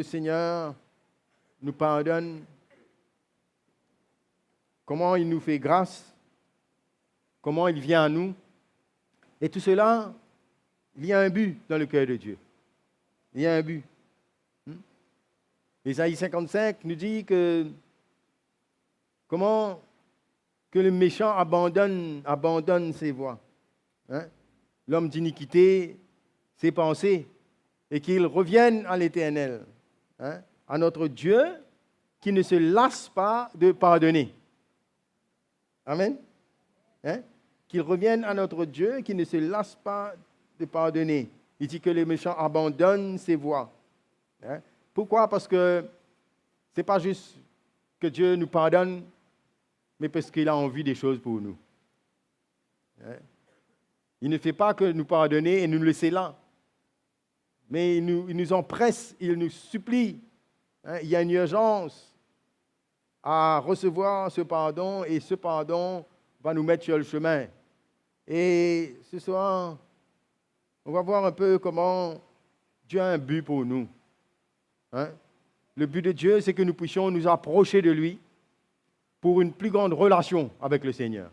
le Seigneur nous pardonne, comment il nous fait grâce, comment il vient à nous. Et tout cela, il y a un but dans le cœur de Dieu. Il y a un but. Ésaïe 55 nous dit que comment que le méchant abandonne ses voies. L'homme d'iniquité, ses pensées, et qu'il revienne à l'Éternel, à notre Dieu qui ne se lasse pas de pardonner. Amen. Qu'il revienne à notre Dieu qui ne se lasse pas de pardonner. Il dit que les méchants abandonnent ses voies. Pourquoi? Parce que ce n'est pas juste que Dieu nous pardonne, mais parce qu'il a envie des choses pour nous. Il ne fait pas que nous pardonner et nous laisser là. Mais il nous empresse, il nous supplie. Il y a une urgence à recevoir ce pardon et ce pardon va nous mettre sur le chemin. Et ce soir, on va voir un peu comment Dieu a un but pour nous. Le but de Dieu, c'est que nous puissions nous approcher de lui pour une plus grande relation avec le Seigneur.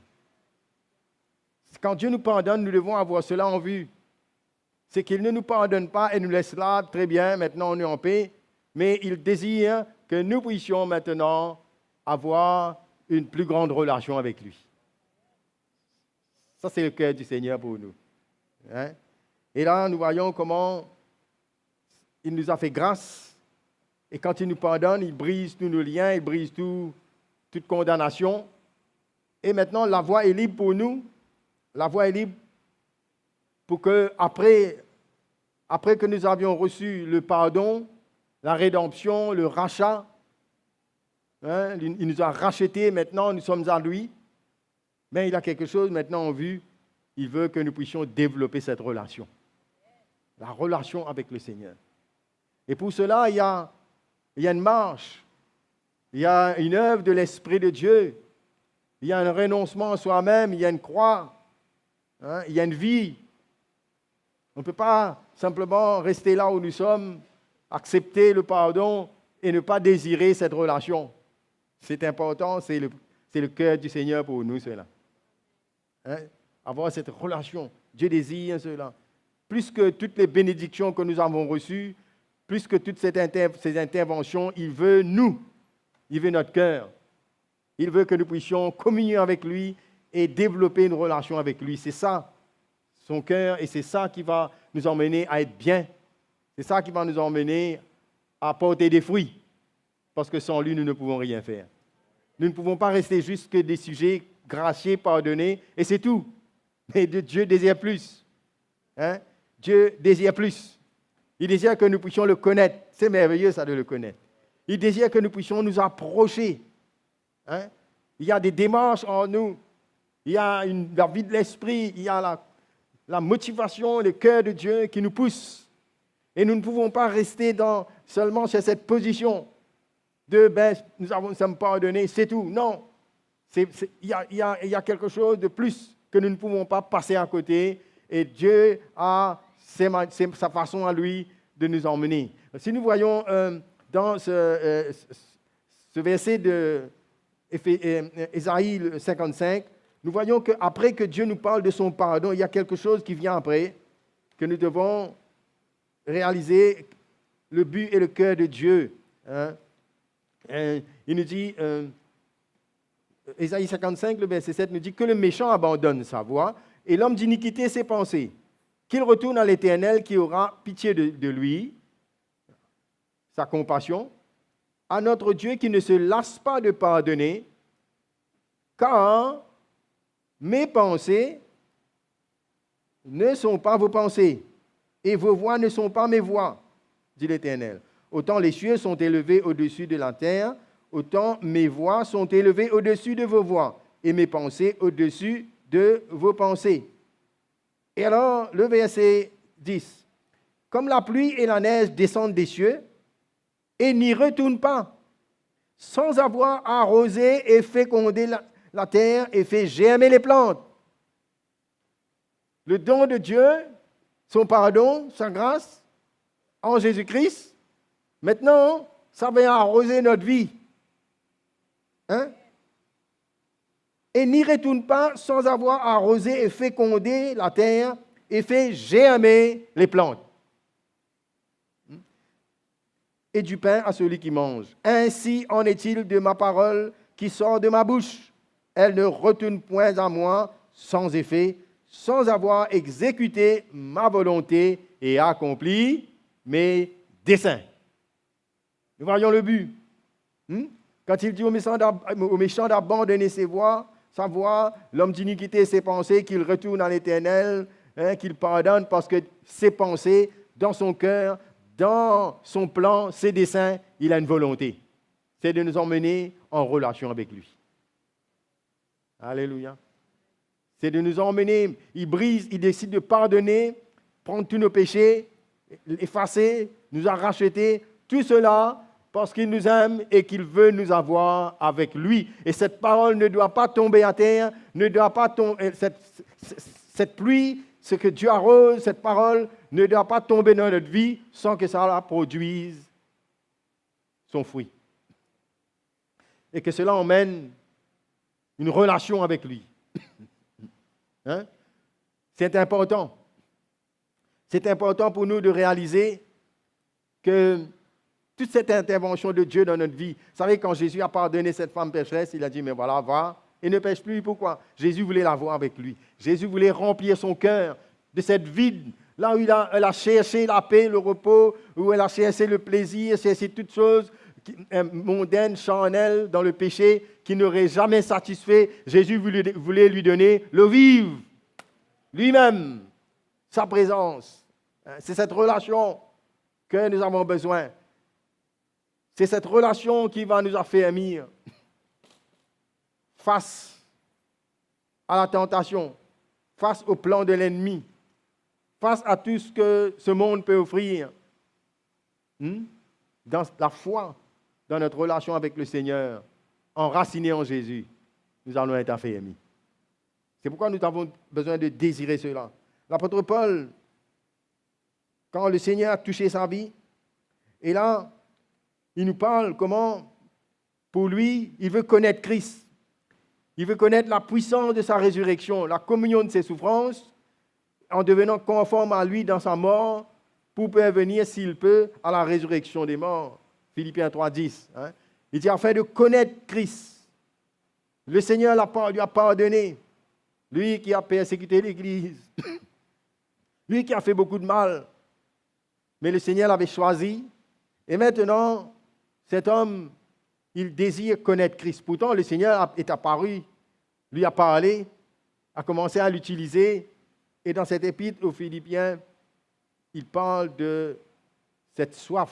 Quand Dieu nous pardonne, nous devons avoir cela en vue. C'est qu'il ne nous pardonne pas et nous laisse là, très bien, maintenant on est en paix, mais il désire que nous puissions maintenant avoir une plus grande relation avec lui. Ça, c'est le cœur du Seigneur pour nous. Et là, nous voyons comment il nous a fait grâce. Et quand il nous pardonne, il brise tous nos liens, il brise toute condamnation. Et maintenant, la voie est libre pour nous. La voie est libre pour que, après que nous avions reçu le pardon, la rédemption, le rachat, il nous a rachetés, maintenant nous sommes à lui, mais il a quelque chose maintenant en vue. Il veut que nous puissions développer cette relation. La relation avec le Seigneur. Et pour cela, il y a une marche, il y a une œuvre de l'Esprit de Dieu, il y a un renoncement à soi-même, il y a une croix, il y a une vie. On ne peut pas simplement rester là où nous sommes, accepter le pardon et ne pas désirer cette relation. C'est important, c'est le cœur du Seigneur pour nous, cela. Avoir cette relation. Dieu désire cela. Plus que toutes les bénédictions que nous avons reçues, plus que toutes ces interventions, il veut nous. Il veut notre cœur. Il veut que nous puissions communier avec lui et développer une relation avec lui. C'est ça, son cœur, et c'est ça qui va nous emmener à être bien. C'est ça qui va nous emmener à porter des fruits. Parce que sans lui, nous ne pouvons rien faire. Nous ne pouvons pas rester juste que des sujets graciés, pardonnés, et c'est tout. Mais Dieu désire plus. Dieu désire plus. Il désire que nous puissions le connaître. C'est merveilleux, ça, de le connaître. Il désire que nous puissions nous approcher. Il y a des démarches en nous. Il y a la vie de l'esprit. Il y a la motivation, le cœur de Dieu qui nous pousse. Et nous ne pouvons pas rester seulement sur cette position de nous sommes pardonnés, c'est tout. Non. Il y a quelque chose de plus que nous ne pouvons pas passer à côté. Et Dieu a sa façon à lui de nous emmener. Si nous voyons dans ce verset de Ésaïe 55, nous voyons qu'après que Dieu nous parle de son pardon, il y a quelque chose qui vient après, que nous devons réaliser le but et le cœur de Dieu. Il nous dit, Ésaïe 55, le verset 7, nous dit que le méchant abandonne sa voie et l'homme d'iniquité ses pensées, qu'il retourne à l'Éternel qui aura pitié de lui, sa compassion, à notre Dieu qui ne se lasse pas de pardonner, car mes pensées ne sont pas vos pensées, et vos voies ne sont pas mes voies, dit l'Éternel. Autant les cieux sont élevés au-dessus de la terre, autant mes voies sont élevées au-dessus de vos voies, et mes pensées au-dessus de vos pensées. Et alors, le verset 10. Comme la pluie et la neige descendent des cieux, et n'y retournent pas, sans avoir arrosé et fécondé la terre et fait germer les plantes. Le don de Dieu, son pardon, sa grâce, en Jésus-Christ, Maintenant, ça vient arroser notre vie. Hein? Et n'y retourne pas sans avoir arrosé et fécondé la terre et fait germer les plantes. Et du pain à celui qui mange. Ainsi en est-il de ma parole qui sort de ma bouche. Elle ne retourne point à moi sans effet, sans avoir exécuté ma volonté et accompli mes desseins. Nous voyons le but. Quand il dit au méchant d'abandonner sa voie, l'homme d'iniquité ses pensées, qu'il retourne à l'Éternel, qu'il pardonne parce que ses pensées, dans son cœur, dans son plan, ses desseins, il a une volonté. C'est de nous emmener en relation avec lui. Alléluia. C'est de nous emmener, il brise, il décide de pardonner, prendre tous nos péchés, effacer, nous a rachetés, tout cela parce qu'il nous aime et qu'il veut nous avoir avec lui. Et cette parole ne doit pas tomber à terre, ne doit pas tomber, cette pluie, ce que Dieu arrose, cette parole ne doit pas tomber dans notre vie sans que ça produise son fruit. Et que cela emmène une relation avec lui. Hein? C'est important. C'est important pour nous de réaliser que toute cette intervention de Dieu dans notre vie, vous savez, quand Jésus a pardonné cette femme pécheresse, il a dit, mais voilà, va, et ne pêche plus. Pourquoi? Jésus voulait l'avoir avec lui. Jésus voulait remplir son cœur de cette vide, là où elle a cherché la paix, le repos, où elle a cherché le plaisir, cherché toutes choses mondaines, charnelles, dans le péché, qui n'auraient jamais satisfait. Jésus voulait lui donner le vivre, lui-même, sa présence. C'est cette relation que nous avons besoin. C'est cette relation qui va nous affermir face à la tentation, face au plan de l'ennemi, face à tout ce que ce monde peut offrir. Dans la foi, dans notre relation avec le Seigneur, enracinés en Jésus, nous allons être affermis. C'est pourquoi nous avons besoin de désirer cela. L'apôtre Paul, quand le Seigneur a touché sa vie, et là, il nous parle comment, pour lui, il veut connaître Christ. Il veut connaître la puissance de sa résurrection, la communion de ses souffrances, en devenant conforme à lui dans sa mort, pour parvenir, s'il peut, à la résurrection des morts. Philippiens 3,10. Il dit, afin de connaître Christ. Le Seigneur lui a pardonné. Lui qui a persécuté l'Église. Lui qui a fait beaucoup de mal. Mais le Seigneur l'avait choisi. Et maintenant, cet homme, il désire connaître Christ. Pourtant, le Seigneur est apparu, lui a parlé, a commencé à l'utiliser. Et dans cette épître aux Philippiens, il parle de cette soif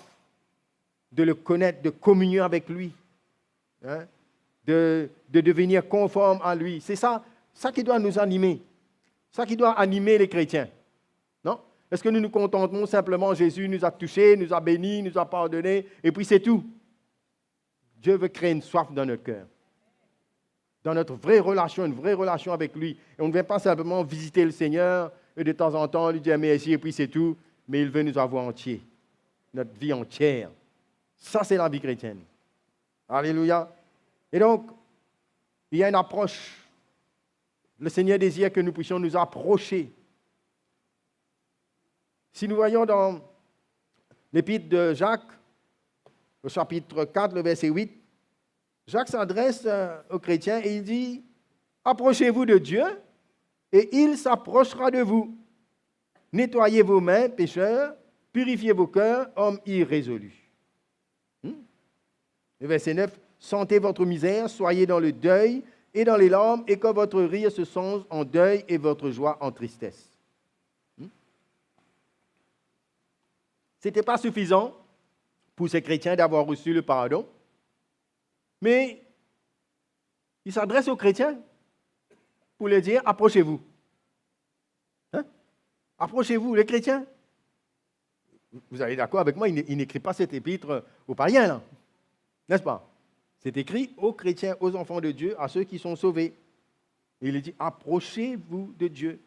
de le connaître, de communion avec lui, de devenir conforme à lui. C'est ça qui doit nous animer, ça qui doit animer les chrétiens. Non? Est-ce que nous nous contentons simplement, Jésus nous a touchés, nous a bénis, nous a pardonnés, et puis c'est tout? Dieu veut créer une soif dans notre cœur, dans notre vraie relation, une vraie relation avec lui. Et on ne vient pas simplement visiter le Seigneur et de temps en temps lui dire merci et puis c'est tout, mais il veut nous avoir entiers, notre vie entière. Ça, c'est la vie chrétienne. Alléluia. Et donc, il y a une approche. Le Seigneur désire que nous puissions nous approcher. Si nous voyons dans l'épître de Jacques, au chapitre 4, le verset 8, Jacques s'adresse aux chrétiens et il dit, « Approchez-vous de Dieu et il s'approchera de vous. Nettoyez vos mains, pécheurs, purifiez vos cœurs, hommes irrésolus. » Le verset 9, « Sentez votre misère, soyez dans le deuil et dans les larmes, et que votre rire se songe en deuil et votre joie en tristesse. » Ce n'était pas suffisant pour ces chrétiens d'avoir reçu le pardon, mais il s'adresse aux chrétiens pour leur dire, approchez-vous. Approchez-vous, les chrétiens. Vous allez d'accord avec moi, il n'écrit pas cet épître aux païens, là. N'est-ce pas? C'est écrit aux chrétiens, aux enfants de Dieu, à ceux qui sont sauvés. Et il dit, approchez-vous de Dieu.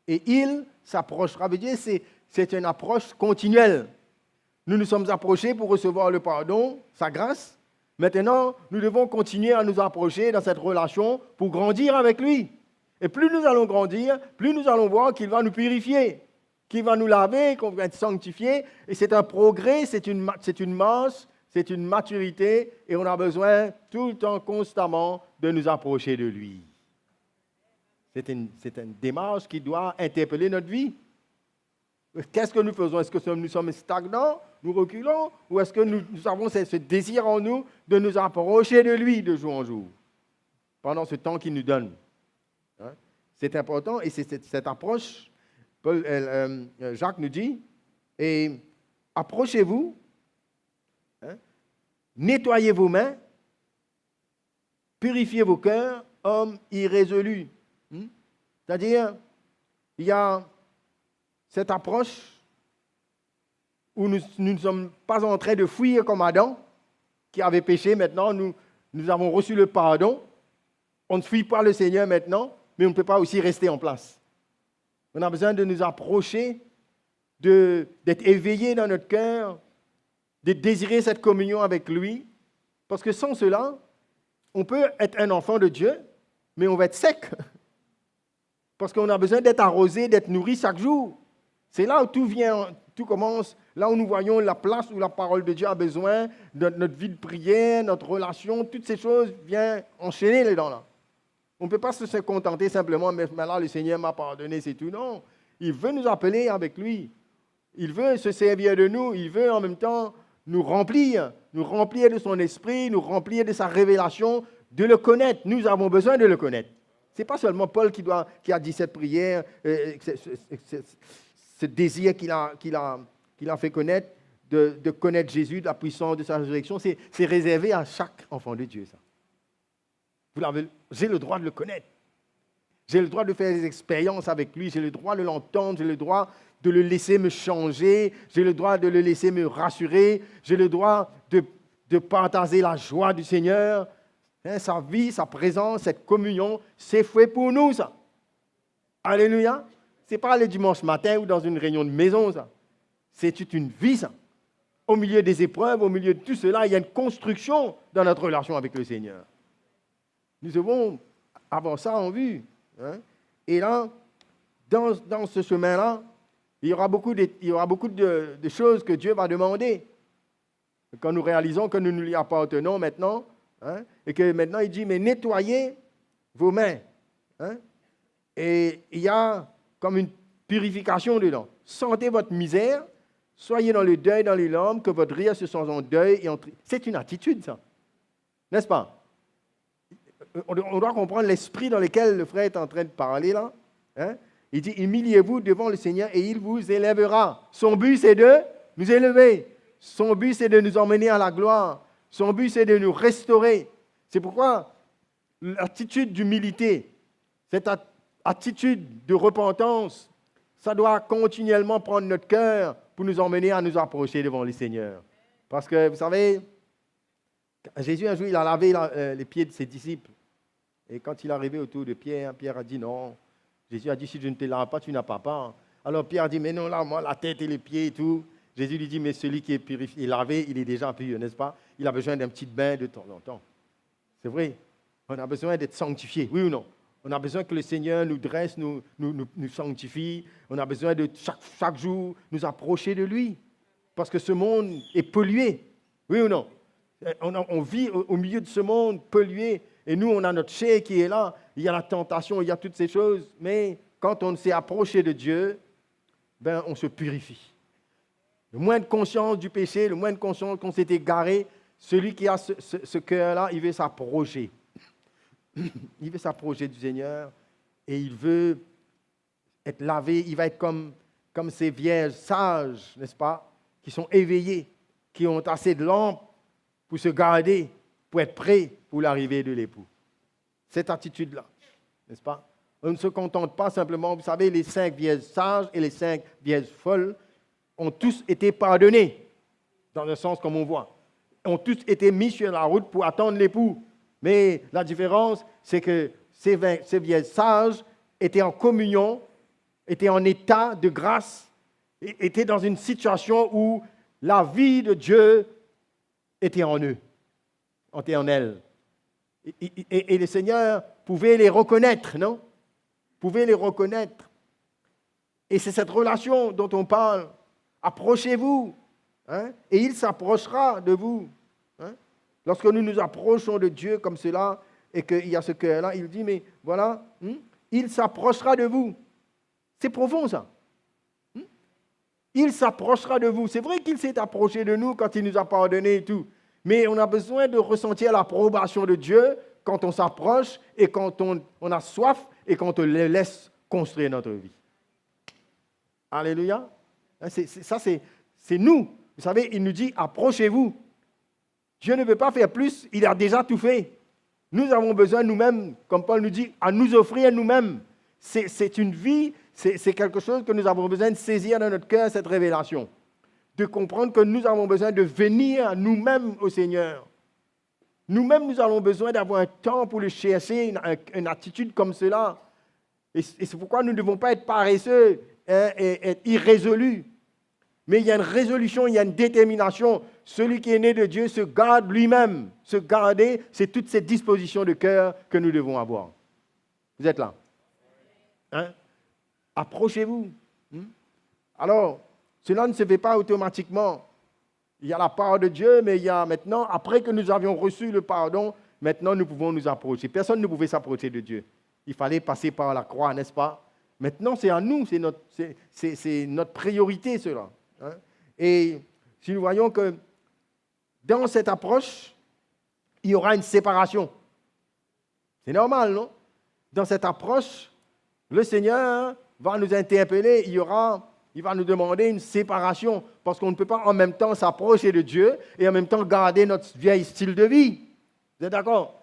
Et il s'approchera. Veut dire, c'est une approche continuelle. Nous nous sommes approchés pour recevoir le pardon, sa grâce. Maintenant, nous devons continuer à nous approcher dans cette relation pour grandir avec lui. Et plus nous allons grandir, plus nous allons voir qu'il va nous purifier, qu'il va nous laver, qu'on va être sanctifié. Et c'est un progrès, c'est une marche, c'est une maturité. Et on a besoin tout le temps, constamment, de nous approcher de lui. C'est une démarche qui doit interpeller notre vie. Qu'est-ce que nous faisons? Est-ce que nous sommes stagnants, nous reculons, ou est-ce que nous avons ce désir en nous de nous approcher de lui de jour en jour, pendant ce temps qu'il nous donne? Hein? C'est important et c'est cette approche, Jacques nous dit, et approchez-vous, hein, nettoyez vos mains, purifiez vos cœurs, hommes irrésolus. C'est-à-dire, il y a cette approche où nous ne sommes pas en train de fuir comme Adam, qui avait péché. Maintenant, nous avons reçu le pardon. On ne fuit pas le Seigneur maintenant, mais on ne peut pas aussi rester en place. On a besoin de nous approcher, d'être éveillés dans notre cœur, de désirer cette communion avec lui, parce que sans cela, on peut être un enfant de Dieu, mais on va être sec, parce qu'on a besoin d'être arrosé, d'être nourri chaque jour. C'est là où tout commence, là où nous voyons la place où la parole de Dieu a besoin, de notre vie de prière, notre relation, toutes ces choses viennent enchaîner les dents là. On ne peut pas se contenter simplement, mais là le Seigneur m'a pardonné, c'est tout. Non, il veut nous appeler avec lui. Il veut se servir de nous, il veut en même temps nous remplir de son esprit, nous remplir de sa révélation, de le connaître. Nous avons besoin de le connaître. Ce n'est pas seulement Paul qui a dit cette prière, ce désir qu'il a fait connaître, de connaître Jésus, de la puissance de sa résurrection, c'est réservé à chaque enfant de Dieu, ça. J'ai le droit de le connaître. J'ai le droit de faire des expériences avec lui. J'ai le droit de l'entendre. J'ai le droit de le laisser me changer. J'ai le droit de le laisser me rassurer. J'ai le droit de partager la joie du Seigneur. Hein, sa vie, sa présence, cette communion, c'est fait pour nous, ça. Alléluia. Ce n'est pas le dimanche matin ou dans une réunion de maison, ça. C'est toute une vie, ça. Au milieu des épreuves, au milieu de tout cela, il y a une construction dans notre relation avec le Seigneur. Nous devons avoir ça en vue. Hein? Et là, dans ce chemin-là, il y aura beaucoup de choses que Dieu va demander. Quand nous réalisons que nous lui appartenons maintenant, hein, et que maintenant il dit, mais nettoyez vos mains. Hein? Et il y a comme une purification dedans. Sentez votre misère, soyez dans le deuil, dans les larmes, que votre rire se sent en deuil. C'est une attitude, ça. N'est-ce pas? On doit comprendre l'esprit dans lequel le frère est en train de parler là. Hein? Il dit, humiliez-vous devant le Seigneur et il vous élèvera. Son but, c'est de nous élever. Son but, c'est de nous emmener à la gloire. Son but, c'est de nous restaurer. C'est pourquoi l'attitude d'humilité, cette attitude de repentance, ça doit continuellement prendre notre cœur pour nous emmener à nous approcher devant le Seigneur. Parce que, vous savez, Jésus, un jour, il a lavé les pieds de ses disciples. Et quand il est arrivé autour de Pierre, Pierre a dit non. Jésus a dit, si je ne te lave pas, tu n'as pas part. Alors Pierre a dit, mais non, là, moi, la tête et les pieds et tout. Jésus lui dit, mais celui qui est purifié, lavé, il est déjà pur, n'est-ce pas? Il a besoin d'un petit bain de temps en temps. C'est vrai. On a besoin d'être sanctifié, oui ou non? On a besoin que le Seigneur nous dresse, nous sanctifie. On a besoin de chaque jour nous approcher de lui. Parce que ce monde est pollué, oui ou non? On vit au milieu de ce monde pollué. Et nous, on a notre chair qui est là. Il y a la tentation, il y a toutes ces choses. Mais quand on s'est approché de Dieu, ben, on se purifie. Le moins de conscience du péché, le moins de conscience qu'on s'est égaré, celui qui a ce cœur-là, il veut s'approcher. Il veut s'approcher du Seigneur et il veut être lavé. Il va être comme ces vierges sages, n'est-ce pas, qui sont éveillées, qui ont assez de lampes pour se garder, pour être prêts pour l'arrivée de l'époux. Cette attitude-là, n'est-ce pas? On ne se contente pas simplement, vous savez, les 5 vierges sages et les 5 vierges folles ont tous été pardonnés, dans le sens comme on voit. Ont tous été mis sur la route pour attendre l'époux. Mais la différence, c'est que ces vierges sages étaient en communion, étaient en état de grâce, étaient dans une situation où la vie de Dieu était en eux, était en elles. Et le Seigneur pouvait les reconnaître, non? Pouvait les reconnaître. Et c'est cette relation dont on parle. Approchez-vous, hein, et il s'approchera de vous. Hein. Lorsque nous nous approchons de Dieu comme cela, et qu'il y a ce cœur-là, il dit, mais voilà, il s'approchera de vous. C'est profond, ça. Il s'approchera de vous. C'est vrai qu'il s'est approché de nous quand il nous a pardonné et tout. Mais on a besoin de ressentir l'approbation de Dieu quand on s'approche et quand on a soif et quand on le laisse construire notre vie. Alléluia. C'est nous. Vous savez, il nous dit, approchez-vous. Dieu ne veut pas faire plus, il a déjà tout fait. Nous avons besoin nous-mêmes, comme Paul nous dit, à nous offrir nous-mêmes. C'est une vie, c'est quelque chose que nous avons besoin de saisir dans notre cœur, cette révélation. De comprendre que nous avons besoin de venir nous-mêmes au Seigneur. Nous-mêmes, nous avons besoin d'avoir un temps pour le chercher, une attitude comme cela. Et c'est pourquoi nous ne devons pas être paresseux et être irrésolus. Mais il y a une résolution, il y a une détermination. Celui qui est né de Dieu se garde lui-même. Se garder, c'est toutes ces dispositions de cœur que nous devons avoir. Vous êtes là? Hein? Approchez-vous. Alors, cela ne se fait pas automatiquement. Il y a la part de Dieu, mais il y a maintenant, après que nous avions reçu le pardon, maintenant nous pouvons nous approcher. Personne ne pouvait s'approcher de Dieu. Il fallait passer par la croix, n'est-ce pas? Maintenant, c'est à nous, c'est notre priorité, cela. Hein? Et si nous voyons que dans cette approche, il y aura une séparation. C'est normal, non? Dans cette approche, le Seigneur va nous interpeller, il va nous demander une séparation, parce qu'on ne peut pas en même temps s'approcher de Dieu et en même temps garder notre vieil style de vie. Vous êtes d'accord?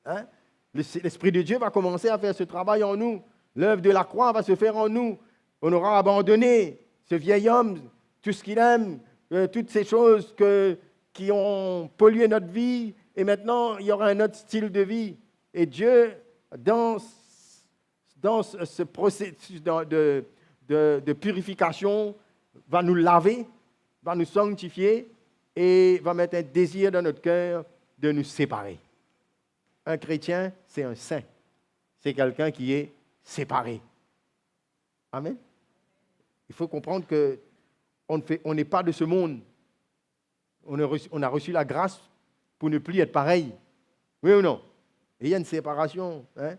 Hein? L'Esprit de Dieu va commencer à faire ce travail en nous. L'œuvre de la croix va se faire en nous. On aura abandonné ce vieil homme, tout ce qu'il aime, toutes ces choses qui ont pollué notre vie. Et maintenant, il y aura un autre style de vie. Et Dieu, dans ce processus de purification, va nous laver, va nous sanctifier et va mettre un désir dans notre cœur de nous séparer. Un chrétien, c'est un saint. C'est quelqu'un qui est séparé. Amen. Il faut comprendre qu'on n'est pas de ce monde. On a reçu la grâce pour ne plus être pareil. Oui ou non? Et il y a une séparation. Hein?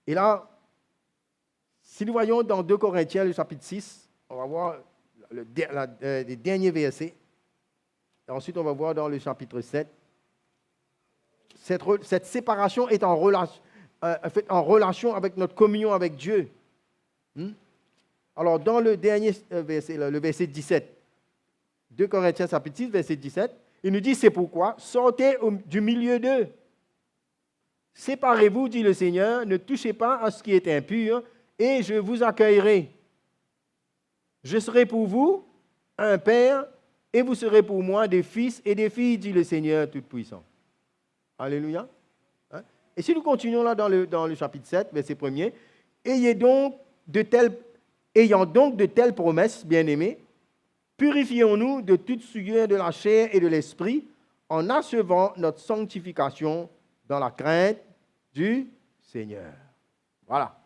Et là, si nous voyons dans 2 Corinthiens, le chapitre 6, on va voir les derniers versets. Et ensuite, on va voir dans le chapitre 7. Cette séparation est en relation avec notre communion avec Dieu. Alors, dans le dernier verset, le verset 17, 2 Corinthiens chapitre 6, verset 17, il nous dit, c'est pourquoi, sortez du milieu d'eux. Séparez-vous, dit le Seigneur, ne touchez pas à ce qui est impur, et je vous accueillerai. Je serai pour vous un père, et vous serez pour moi des fils et des filles, dit le Seigneur Tout-Puissant. Alléluia. Hein? Et si nous continuons là dans le chapitre 7, verset 1er, ayant donc de telles promesses, bien-aimés, purifions-nous de toute souillure de la chair et de l'esprit, en achevant notre sanctification dans la crainte du Seigneur. Voilà.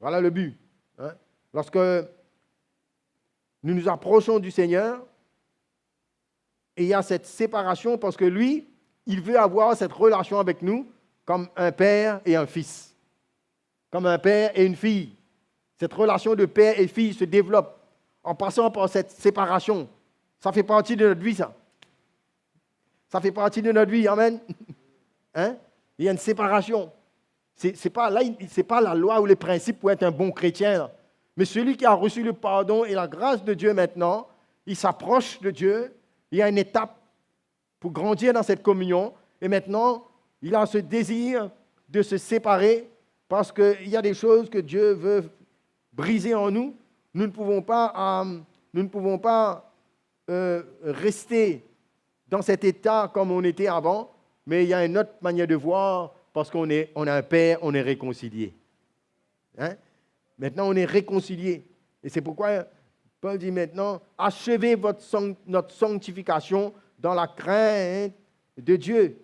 Voilà le but. Hein? Lorsque nous nous approchons du Seigneur, et il y a cette séparation parce que lui, il veut avoir cette relation avec nous comme un père et un fils, comme un père et une fille. Cette relation de père et fille se développe en passant par cette séparation. Ça fait partie de notre vie, ça. Ça fait partie de notre vie, amen. Hein? Il y a une séparation. Ce n'est pas la loi ou les principes pour être un bon chrétien. Là. Mais celui qui a reçu le pardon et la grâce de Dieu maintenant, il s'approche de Dieu. Il y a une étape pour grandir dans cette communion. Et maintenant, il a ce désir de se séparer parce qu'il y a des choses que Dieu veut briser en nous. Nous ne pouvons pas rester dans cet état comme on était avant, mais il y a une autre manière de voir parce qu'on a un Père, on est réconcilié. Hein? Maintenant, on est réconcilié. Et c'est pourquoi Paul dit maintenant, achevez notre sanctification dans la crainte de Dieu.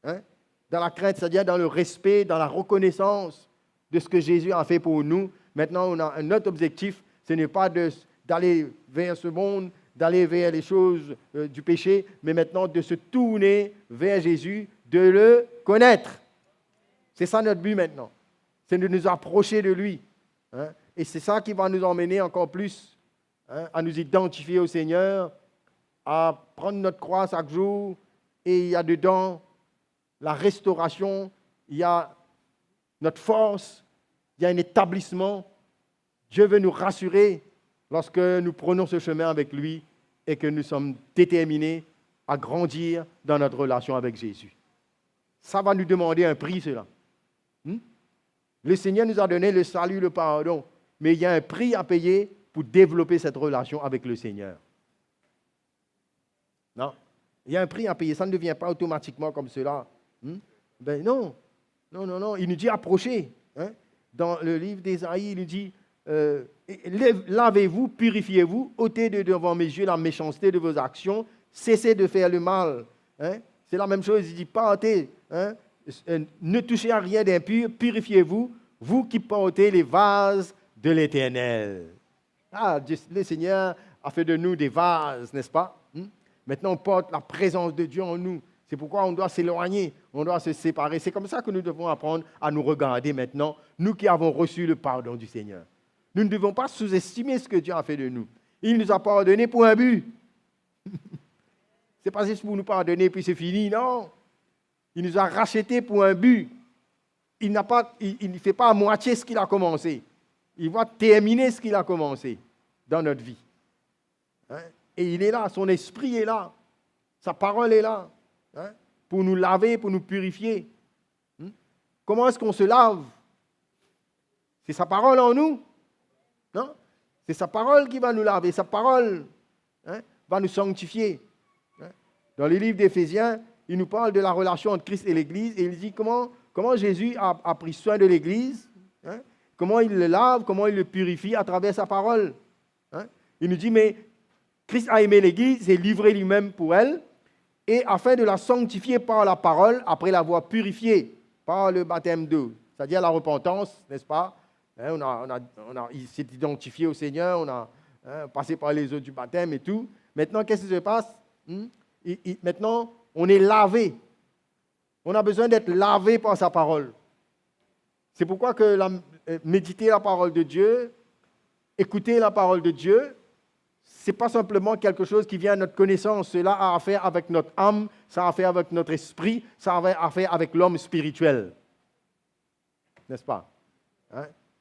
Hein? Dans la crainte, c'est-à-dire dans le respect, dans la reconnaissance de ce que Jésus a fait pour nous. Maintenant, on a un autre objectif, ce n'est pas d'aller vers ce monde, d'aller vers les choses du péché, mais maintenant de se tourner vers Jésus, de le connaître. C'est ça notre but maintenant. C'est de nous approcher de lui. Hein? Et c'est ça qui va nous emmener encore plus à nous identifier au Seigneur, à prendre notre croix chaque jour. Et il y a dedans la restauration, il y a notre force, il y a un établissement. Dieu veut nous rassurer lorsque nous prenons ce chemin avec lui et que nous sommes déterminés à grandir dans notre relation avec Jésus. Ça va nous demander un prix, cela. Le Seigneur nous a donné le salut, le pardon, mais il y a un prix à payer pour développer cette relation avec le Seigneur. Non, il y a un prix à payer, ça ne devient pas automatiquement comme cela. Ben non, il nous dit approchez. Hein? Dans le livre d'Ésaïe, il nous dit lavez-vous, purifiez-vous, ôtez de devant mes yeux la méchanceté de vos actions, cessez de faire le mal. Hein? C'est la même chose, il dit partez, hein? Ne touchez à rien d'impur, purifiez-vous, vous qui portez les vases de l'Éternel. Ah, le Seigneur a fait de nous des vases, n'est-ce pas? Maintenant, on porte la présence de Dieu en nous. C'est pourquoi on doit s'éloigner, on doit se séparer. C'est comme ça que nous devons apprendre à nous regarder maintenant, nous qui avons reçu le pardon du Seigneur. Nous ne devons pas sous-estimer ce que Dieu a fait de nous. Il nous a pardonné pour un but. Ce n'est pas juste pour nous pardonner puis c'est fini, non. Il nous a rachetés pour un but. Il ne fait pas à moitié ce qu'il a commencé. Il va terminer ce qu'il a commencé dans notre vie. Hein? Et il est là, son esprit est là, sa parole est là, hein? Pour nous laver, pour nous purifier. Comment est-ce qu'on se lave? C'est sa parole en nous. Non? C'est sa parole qui va nous laver, sa parole va nous sanctifier. Dans le livre d'Éphésiens, il nous parle de la relation entre Christ et l'Église et il dit comment Jésus a pris soin de l'Église, comment il le lave, comment il le purifie à travers sa parole. Il nous dit, mais Christ a aimé l'Église et livré lui-même pour elle, et afin de la sanctifier par la parole, après l'avoir purifiée par le baptême d'eau, c'est-à-dire la repentance, n'est-ce pas? Il s'est identifié au Seigneur, on a passé par les eaux du baptême et tout. Maintenant, qu'est-ce qui se passe? Maintenant, on est lavé. On a besoin d'être lavé par sa parole. C'est pourquoi que méditer la parole de Dieu, écouter la parole de Dieu, ce n'est pas simplement quelque chose qui vient à notre connaissance. Cela a à faire avec notre âme, ça a à faire avec notre esprit, ça a à faire avec l'homme spirituel. N'est-ce pas?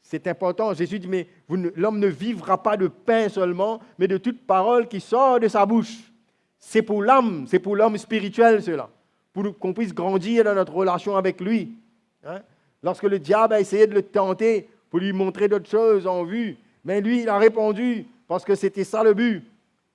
C'est important. Jésus dit, mais l'homme ne vivra pas de pain seulement, mais de toute parole qui sort de sa bouche. C'est pour l'âme, c'est pour l'homme spirituel, cela. Pour qu'on puisse grandir dans notre relation avec lui. Lorsque le diable a essayé de le tenter pour lui montrer d'autres choses en vue, mais lui, il a répondu parce que c'était ça le but.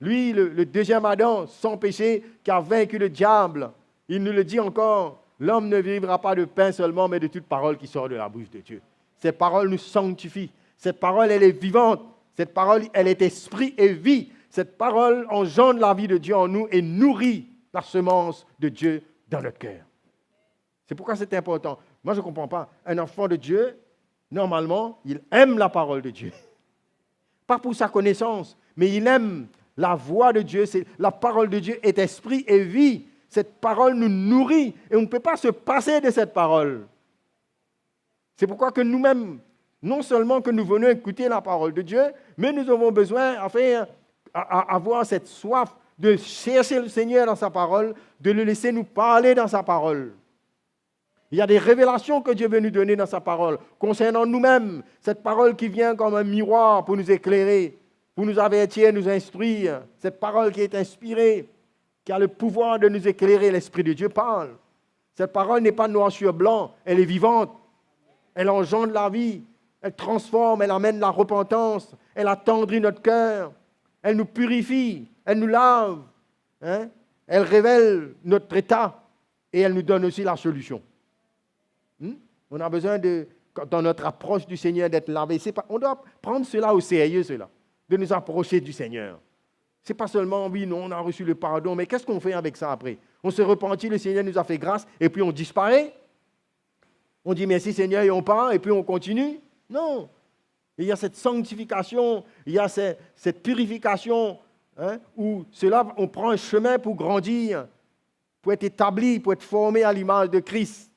Lui, le deuxième Adam, sans péché, qui a vaincu le diable, il nous le dit encore, l'homme ne vivra pas de pain seulement, mais de toute parole qui sort de la bouche de Dieu. Cette parole nous sanctifie. Cette parole, elle est vivante. Cette parole, elle est esprit et vie. Cette parole engendre la vie de Dieu en nous et nourrit la semence de Dieu dans notre cœur. C'est pourquoi c'est important. Moi, je ne comprends pas. Un enfant de Dieu, normalement, il aime la parole de Dieu. Pas pour sa connaissance, mais il aime la voix de Dieu. La parole de Dieu est esprit et vie. Cette parole nous nourrit et on ne peut pas se passer de cette parole. C'est pourquoi que nous-mêmes, non seulement que nous venons écouter la parole de Dieu, mais nous avons besoin, à avoir cette soif de chercher le Seigneur dans sa parole, de le laisser nous parler dans sa parole. Il y a des révélations que Dieu veut nous donner dans sa parole, concernant nous-mêmes. Cette parole qui vient comme un miroir pour nous éclairer, pour nous avertir, nous instruire. Cette parole qui est inspirée, qui a le pouvoir de nous éclairer, l'Esprit de Dieu parle. Cette parole n'est pas noir sur blanc, elle est vivante. Elle engendre la vie, elle transforme, elle amène la repentance, elle attendrit notre cœur, elle nous purifie, elle nous lave, elle révèle notre état et elle nous donne aussi la solution. On a besoin, dans notre approche du Seigneur, d'être lavé. On doit prendre cela au sérieux, cela. de nous approcher du Seigneur. Ce n'est pas seulement, oui, non, on a reçu le pardon, mais qu'est-ce qu'on fait avec ça après? On se repentit, le Seigneur nous a fait grâce, et puis on disparaît. On dit merci Seigneur et on part, et puis on continue. Non. Il y a cette sanctification, il y a cette purification, où on prend un chemin pour grandir, pour être établi, pour être formé à l'image de Christ.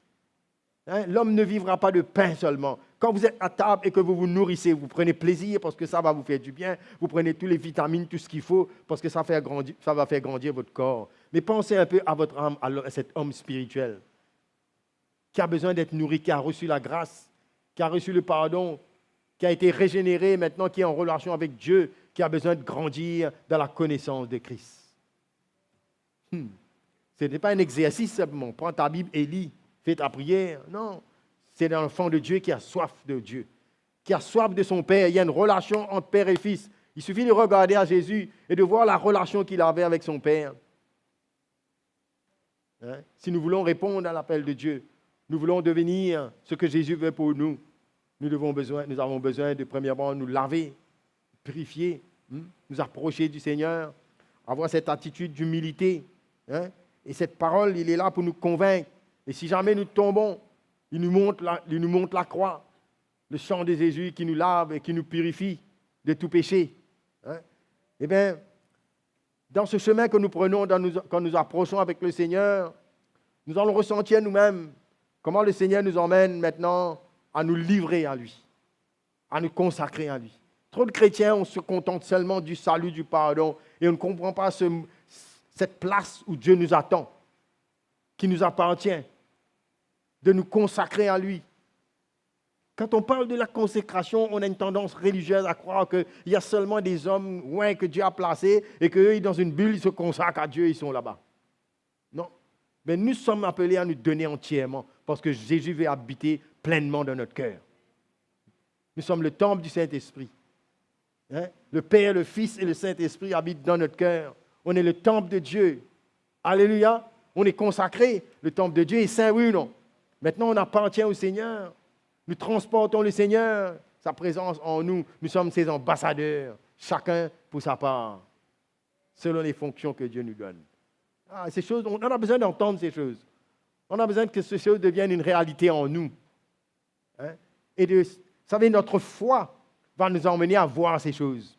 L'homme ne vivra pas de pain seulement. Quand vous êtes à table et que vous vous nourrissez, vous prenez plaisir parce que ça va vous faire du bien, vous prenez toutes les vitamines, tout ce qu'il faut, parce que ça va faire grandir votre corps. Mais pensez un peu à votre âme, à cet homme spirituel qui a besoin d'être nourri, qui a reçu la grâce, qui a reçu le pardon, qui a été régénéré maintenant, qui est en relation avec Dieu, qui a besoin de grandir dans la connaissance de Christ. Ce n'est pas un exercice simplement. Prends ta Bible et lis, fais ta prière. Non, c'est l'enfant de Dieu qui a soif de Dieu, qui a soif de son Père. Il y a une relation entre Père et Fils. Il suffit de regarder à Jésus et de voir la relation qu'il avait avec son Père. Si nous voulons répondre à l'appel de Dieu, nous voulons devenir ce que Jésus veut pour nous, nous avons besoin de, premièrement, nous laver, purifier, nous approcher du Seigneur, avoir cette attitude d'humilité. Et cette parole, il est là pour nous convaincre. Et si jamais nous tombons, il nous montre la croix, le sang de Jésus qui nous lave et qui nous purifie de tout péché. Eh bien, dans ce chemin que nous prenons, quand nous approchons avec le Seigneur, nous allons ressentir nous-mêmes comment le Seigneur nous emmène maintenant à nous livrer à lui, à nous consacrer à lui. Trop de chrétiens, on se contente seulement du salut, du pardon, et on ne comprend pas cette place où Dieu nous attend, qui nous appartient, de nous consacrer à lui. Quand on parle de la consécration, on a une tendance religieuse à croire qu'il y a seulement des hommes que Dieu a placés et qu'eux, dans une bulle, ils se consacrent à Dieu, ils sont là-bas. Non. Mais nous sommes appelés à nous donner entièrement parce que Jésus veut habiter pleinement dans notre cœur. Nous sommes le temple du Saint-Esprit. Le Père, le Fils et le Saint-Esprit habitent dans notre cœur. On est le temple de Dieu. Alléluia. On est consacré. Le temple de Dieu est saint, oui ou non? Maintenant, on appartient au Seigneur. Nous transportons le Seigneur, sa présence en nous. Nous sommes ses ambassadeurs, chacun pour sa part, selon les fonctions que Dieu nous donne. Ces choses, on a besoin d'entendre ces choses. On a besoin que ces choses deviennent une réalité en nous. Et vous savez, notre foi va nous emmener à voir ces choses.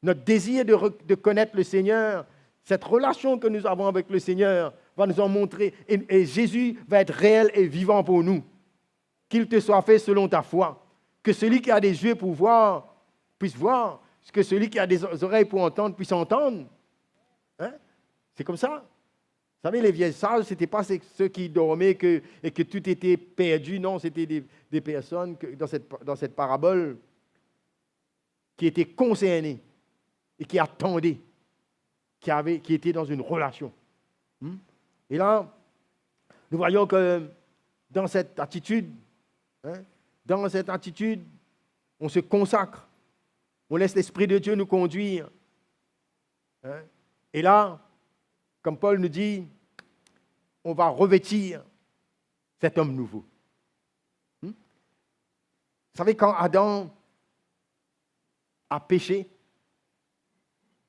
Notre désir de connaître le Seigneur, cette relation que nous avons avec le Seigneur, va nous en montrer. Et Jésus va être réel et vivant pour nous. Qu'il te soit fait selon ta foi. Que celui qui a des yeux pour voir puisse voir. Que celui qui a des oreilles pour entendre puisse entendre. C'est comme ça. Vous savez, les vieilles sages, ce n'étaient pas ceux qui dormaient et que tout était perdu. Non, c'était des personnes dans cette parabole qui étaient concernées et qui attendaient, qui étaient dans une relation. Et là, nous voyons que dans cette attitude, on se consacre. On laisse l'Esprit de Dieu nous conduire. Et là, comme Paul nous dit, on va revêtir cet homme nouveau. Vous savez, quand Adam a péché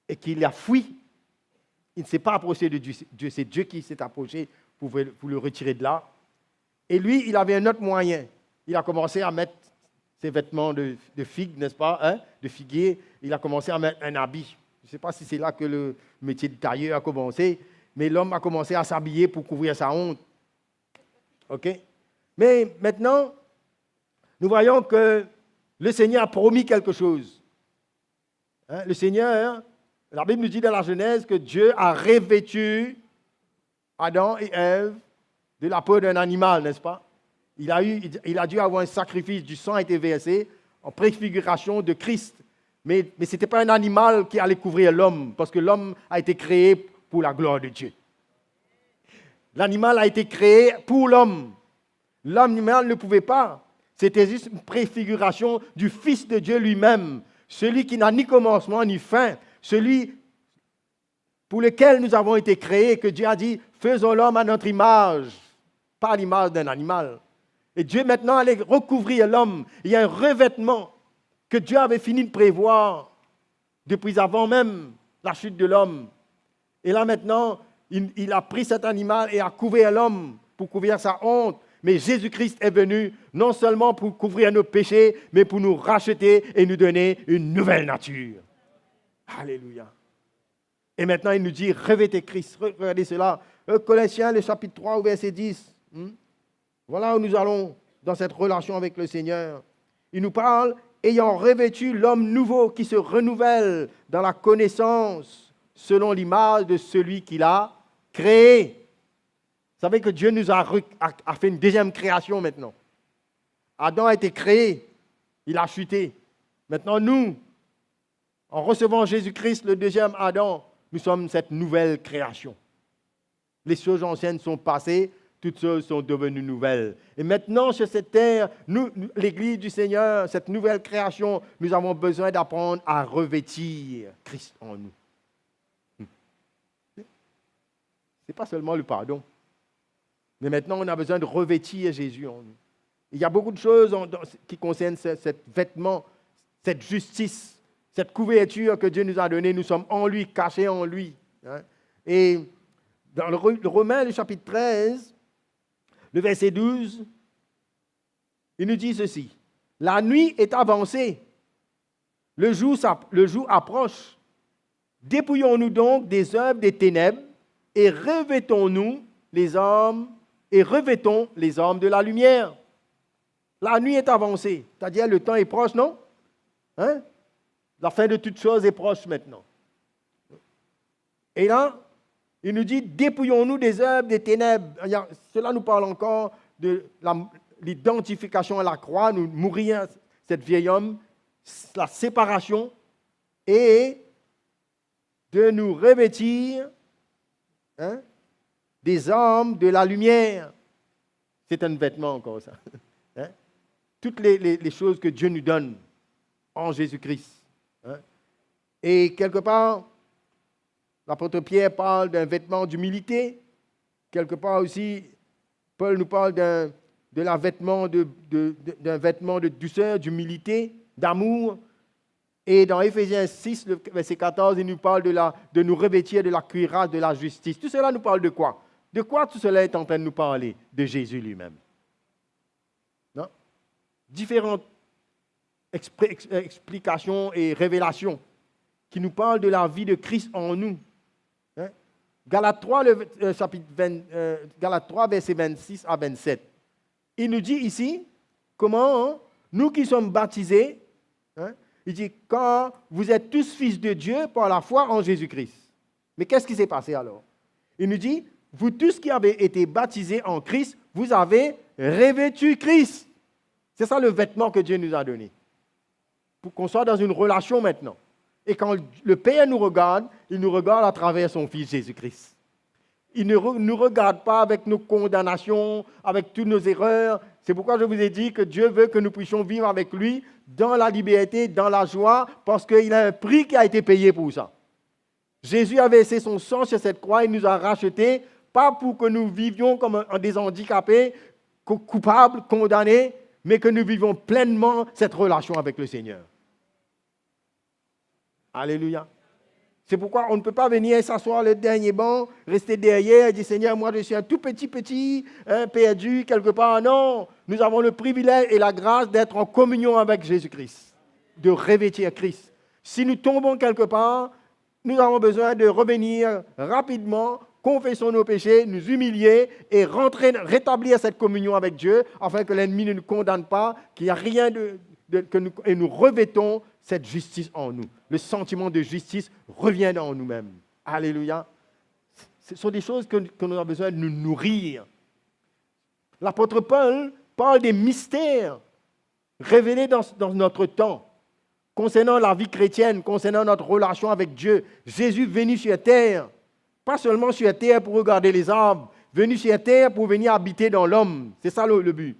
et qu'il a fui, il ne s'est pas approché de Dieu. C'est Dieu qui s'est approché pour le retirer de là. Et lui, il avait un autre moyen. Il a commencé à mettre ses vêtements de figues, n'est-ce pas, de figuier. Il a commencé à mettre un habit. Je ne sais pas si c'est là que le métier de tailleur a commencé, mais l'homme a commencé à s'habiller pour couvrir sa honte. OK? Mais maintenant, nous voyons que le Seigneur a promis quelque chose. Le Seigneur, la Bible nous dit dans la Genèse que Dieu a revêtu Adam et Ève de la peau d'un animal, n'est-ce pas? Il a dû avoir un sacrifice, du sang a été versé en préfiguration de Christ. Mais ce n'était pas un animal qui allait couvrir l'homme, parce que l'homme a été créé pour la gloire de Dieu. L'animal a été créé pour l'homme. L'animal ne pouvait pas. C'était juste une préfiguration du Fils de Dieu lui-même, celui qui n'a ni commencement ni fin, celui pour lequel nous avons été créés, que Dieu a dit, faisons l'homme à notre image, pas à l'image d'un animal. Et Dieu maintenant allait recouvrir l'homme. Il y a un revêtement que Dieu avait fini de prévoir depuis avant même la chute de l'homme. Et là maintenant, il a pris cet animal et a couvert l'homme pour couvrir sa honte. Mais Jésus-Christ est venu non seulement pour couvrir nos péchés, mais pour nous racheter et nous donner une nouvelle nature. Alléluia. Et maintenant, il nous dit, revêtez Christ. Regardez cela. Colossiens, le chapitre 3, au verset 10. Voilà où nous allons dans cette relation avec le Seigneur. Il nous parle, ayant revêtu l'homme nouveau qui se renouvelle dans la connaissance selon l'image de celui qu'il a créé. Vous savez que Dieu nous a fait une deuxième création maintenant. Adam a été créé, il a chuté. Maintenant, nous, en recevant Jésus-Christ, le deuxième Adam, nous sommes cette nouvelle création. Les choses anciennes sont passées, toutes choses sont devenues nouvelles. Et maintenant, sur cette terre, nous, l'Église du Seigneur, cette nouvelle création, nous avons besoin d'apprendre à revêtir Christ en nous. Ce n'est pas seulement le pardon. Mais maintenant, on a besoin de revêtir Jésus en nous. Il y a beaucoup de choses qui concernent ce vêtement, cette justice, cette couverture que Dieu nous a donnée. Nous sommes en lui, cachés en lui. Et dans le Romains, le chapitre 13, le verset 12, il nous dit ceci. La nuit est avancée, le jour approche. Dépouillons-nous donc des œuvres des ténèbres et revêtons les hommes de la lumière. La nuit est avancée, c'est-à-dire le temps est proche, non? La fin de toutes choses est proche maintenant. Et là, il nous dit, dépouillons-nous des œuvres des ténèbres. Cela nous parle encore de l'identification à la croix, nous mourir, cet vieil homme, la séparation, et de nous revêtir des hommes de la lumière. C'est un vêtement encore, ça. Toutes les choses que Dieu nous donne en Jésus-Christ. Et quelque part, l'apôtre Pierre parle d'un vêtement d'humilité. Quelque part aussi, Paul nous parle d'un vêtement de douceur, d'humilité, d'amour. Et dans Éphésiens 6, le verset 14, il nous parle de nous revêtir de la cuirasse de la justice. Tout cela nous parle de quoi? De quoi tout cela est en train de nous parler? De Jésus lui-même. Non? Différentes explications et révélations qui nous parlent de la vie de Christ en nous. Galates 3, Galates 3, verset 26 à 27. Il nous dit ici comment nous qui sommes baptisés, il dit, quand vous êtes tous fils de Dieu par la foi en Jésus-Christ. Mais qu'est-ce qui s'est passé alors? Il nous dit, vous tous qui avez été baptisés en Christ, vous avez revêtu Christ. C'est ça le vêtement que Dieu nous a donné. Pour qu'on soit dans une relation maintenant. Et quand le Père nous regarde, il nous regarde à travers son Fils Jésus-Christ. Il ne nous regarde pas avec nos condamnations, avec toutes nos erreurs. C'est pourquoi je vous ai dit que Dieu veut que nous puissions vivre avec lui dans la liberté, dans la joie, parce qu'il a un prix qui a été payé pour ça. Jésus a versé son sang sur cette croix, il nous a rachetés, pas pour que nous vivions comme des handicapés, coupables, condamnés, mais que nous vivions pleinement cette relation avec le Seigneur. Alléluia. C'est pourquoi on ne peut pas venir s'asseoir le dernier banc, rester derrière et dire, Seigneur, moi je suis un tout petit, perdu quelque part. Non, nous avons le privilège et la grâce d'être en communion avec Jésus-Christ, de revêtir Christ. Si nous tombons quelque part, nous avons besoin de revenir rapidement, confesser nos péchés, nous humilier et rétablir cette communion avec Dieu, afin que l'ennemi ne nous condamne pas, qu'il n'y a rien et nous revêtons cette justice en nous. Le sentiment de justice revient en nous-mêmes. Alléluia. Ce sont des choses que nous avons besoin de nous nourrir. L'apôtre Paul parle des mystères révélés dans notre temps, concernant la vie chrétienne, concernant notre relation avec Dieu. Jésus venu sur terre, pas seulement sur terre pour regarder les arbres, venu sur terre pour venir habiter dans l'homme. C'est ça le but.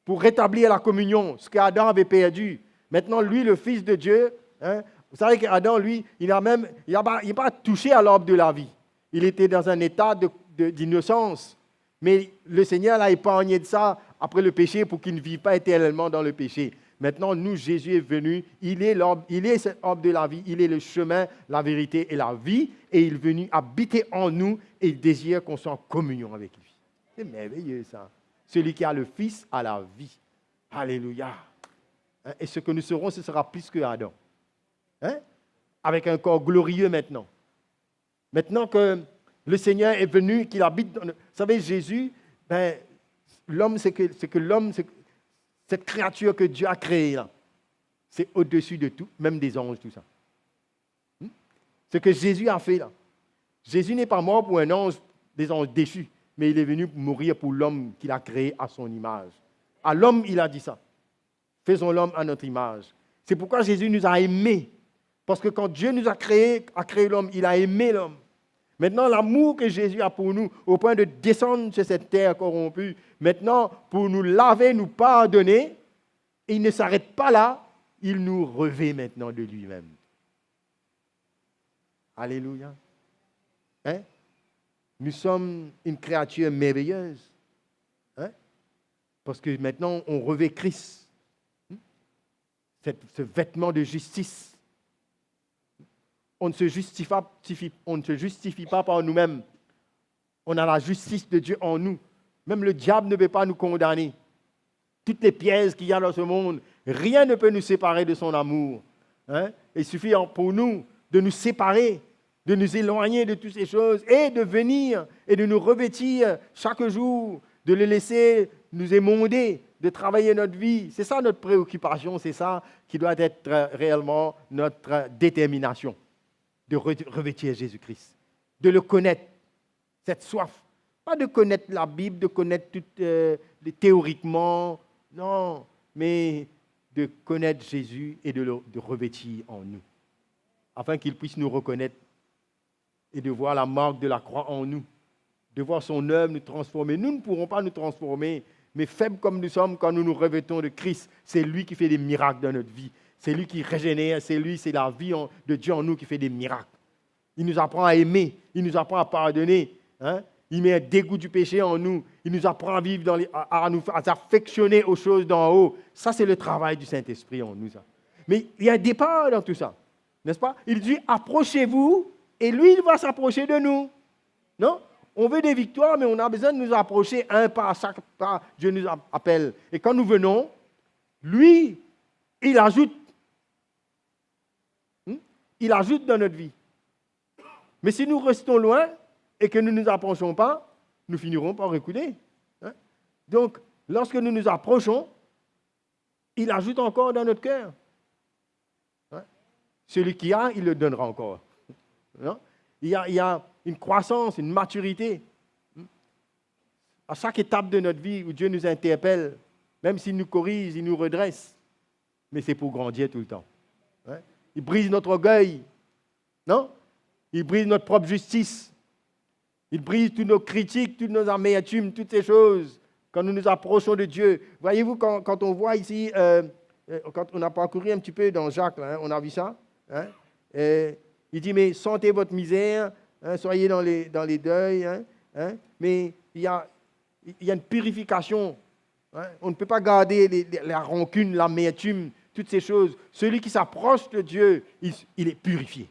Pour rétablir la communion, ce qu'Adam avait perdu. Maintenant, lui, le Fils de Dieu, vous savez qu'Adam, lui, il n'a pas touché à l'arbre de la vie. Il était dans un état d'innocence. Mais le Seigneur l'a épargné de ça après le péché pour qu'il ne vive pas éternellement dans le péché. Maintenant, nous, Jésus est venu, il est cet arbre de la vie, il est le chemin, la vérité et la vie, et il est venu habiter en nous, et il désire qu'on soit en communion avec lui. C'est merveilleux ça. Celui qui a le Fils a la vie. Alléluia. Et ce que nous serons, ce sera plus que Adam. Avec un corps glorieux maintenant. Maintenant que le Seigneur est venu, qu'il habite dans... Vous savez, Jésus, l'homme, cette créature que Dieu a créée là, c'est au-dessus de tout, même des anges, tout ça. Ce que Jésus a fait là. Jésus n'est pas mort pour un ange, des anges déchus, mais il est venu mourir pour l'homme qu'il a créé à son image. À l'homme, il a dit ça. Faisons l'homme à notre image. C'est pourquoi Jésus nous a aimés. Parce que quand Dieu nous a créé l'homme, il a aimé l'homme. Maintenant, l'amour que Jésus a pour nous, au point de descendre sur cette terre corrompue, maintenant, pour nous laver, nous pardonner, et il ne s'arrête pas là, il nous revêt maintenant de lui-même. Alléluia. Nous sommes une créature merveilleuse. Parce que maintenant, on revêt Christ. Ce vêtement de justice. On ne se justifie pas par nous-mêmes. On a la justice de Dieu en nous. Même le diable ne peut pas nous condamner. Toutes les pièges qu'il y a dans ce monde, rien ne peut nous séparer de son amour. Il suffit pour nous de nous séparer, de nous éloigner de toutes ces choses et de venir et de nous revêtir chaque jour, de le laisser nous émonder, de travailler notre vie. C'est ça notre préoccupation, c'est ça qui doit être réellement notre détermination. De revêtir Jésus-Christ, de le connaître, cette soif. Pas de connaître la Bible, de connaître tout théoriquement, non, mais de connaître Jésus et de le revêtir en nous, afin qu'il puisse nous reconnaître et de voir la marque de la croix en nous, de voir son œuvre nous transformer. Nous ne pourrons pas nous transformer, mais faibles comme nous sommes, quand nous nous revêtons de Christ, c'est lui qui fait des miracles dans notre vie. C'est lui qui régénère, c'est la vie de Dieu en nous qui fait des miracles. Il nous apprend à aimer, il nous apprend à pardonner. Il met un dégoût du péché en nous. Il nous apprend à vivre, à s'affectionner aux choses d'en haut. Ça, c'est le travail du Saint-Esprit en nous. Ça. Mais il y a un départ dans tout ça, n'est-ce pas? Il dit, approchez-vous, et lui, il va s'approcher de nous. Non? On veut des victoires, mais on a besoin de nous approcher un pas à chaque pas. Dieu nous appelle. Et quand nous venons, lui, il ajoute. Il ajoute dans notre vie. Mais si nous restons loin et que nous ne nous approchons pas, nous finirons par reculer. Donc, lorsque nous nous approchons, il ajoute encore dans notre cœur. Celui qui a, il le donnera encore. Il y a une croissance, une maturité. À chaque étape de notre vie où Dieu nous interpelle, même s'il nous corrige, il nous redresse, mais c'est pour grandir tout le temps. Il brise notre orgueil, non? Il brise notre propre justice. Il brise toutes nos critiques, toutes nos amertumes, toutes ces choses. Quand nous nous approchons de Dieu. Voyez-vous, quand on voit ici, quand on a parcouru un petit peu dans Jacques, là, on a vu ça. Il dit, mais sentez votre misère, soyez dans les deuils. Mais il y a une purification. On ne peut pas garder la rancune, l'amertume, toutes ces choses. Celui qui s'approche de Dieu, il est purifié.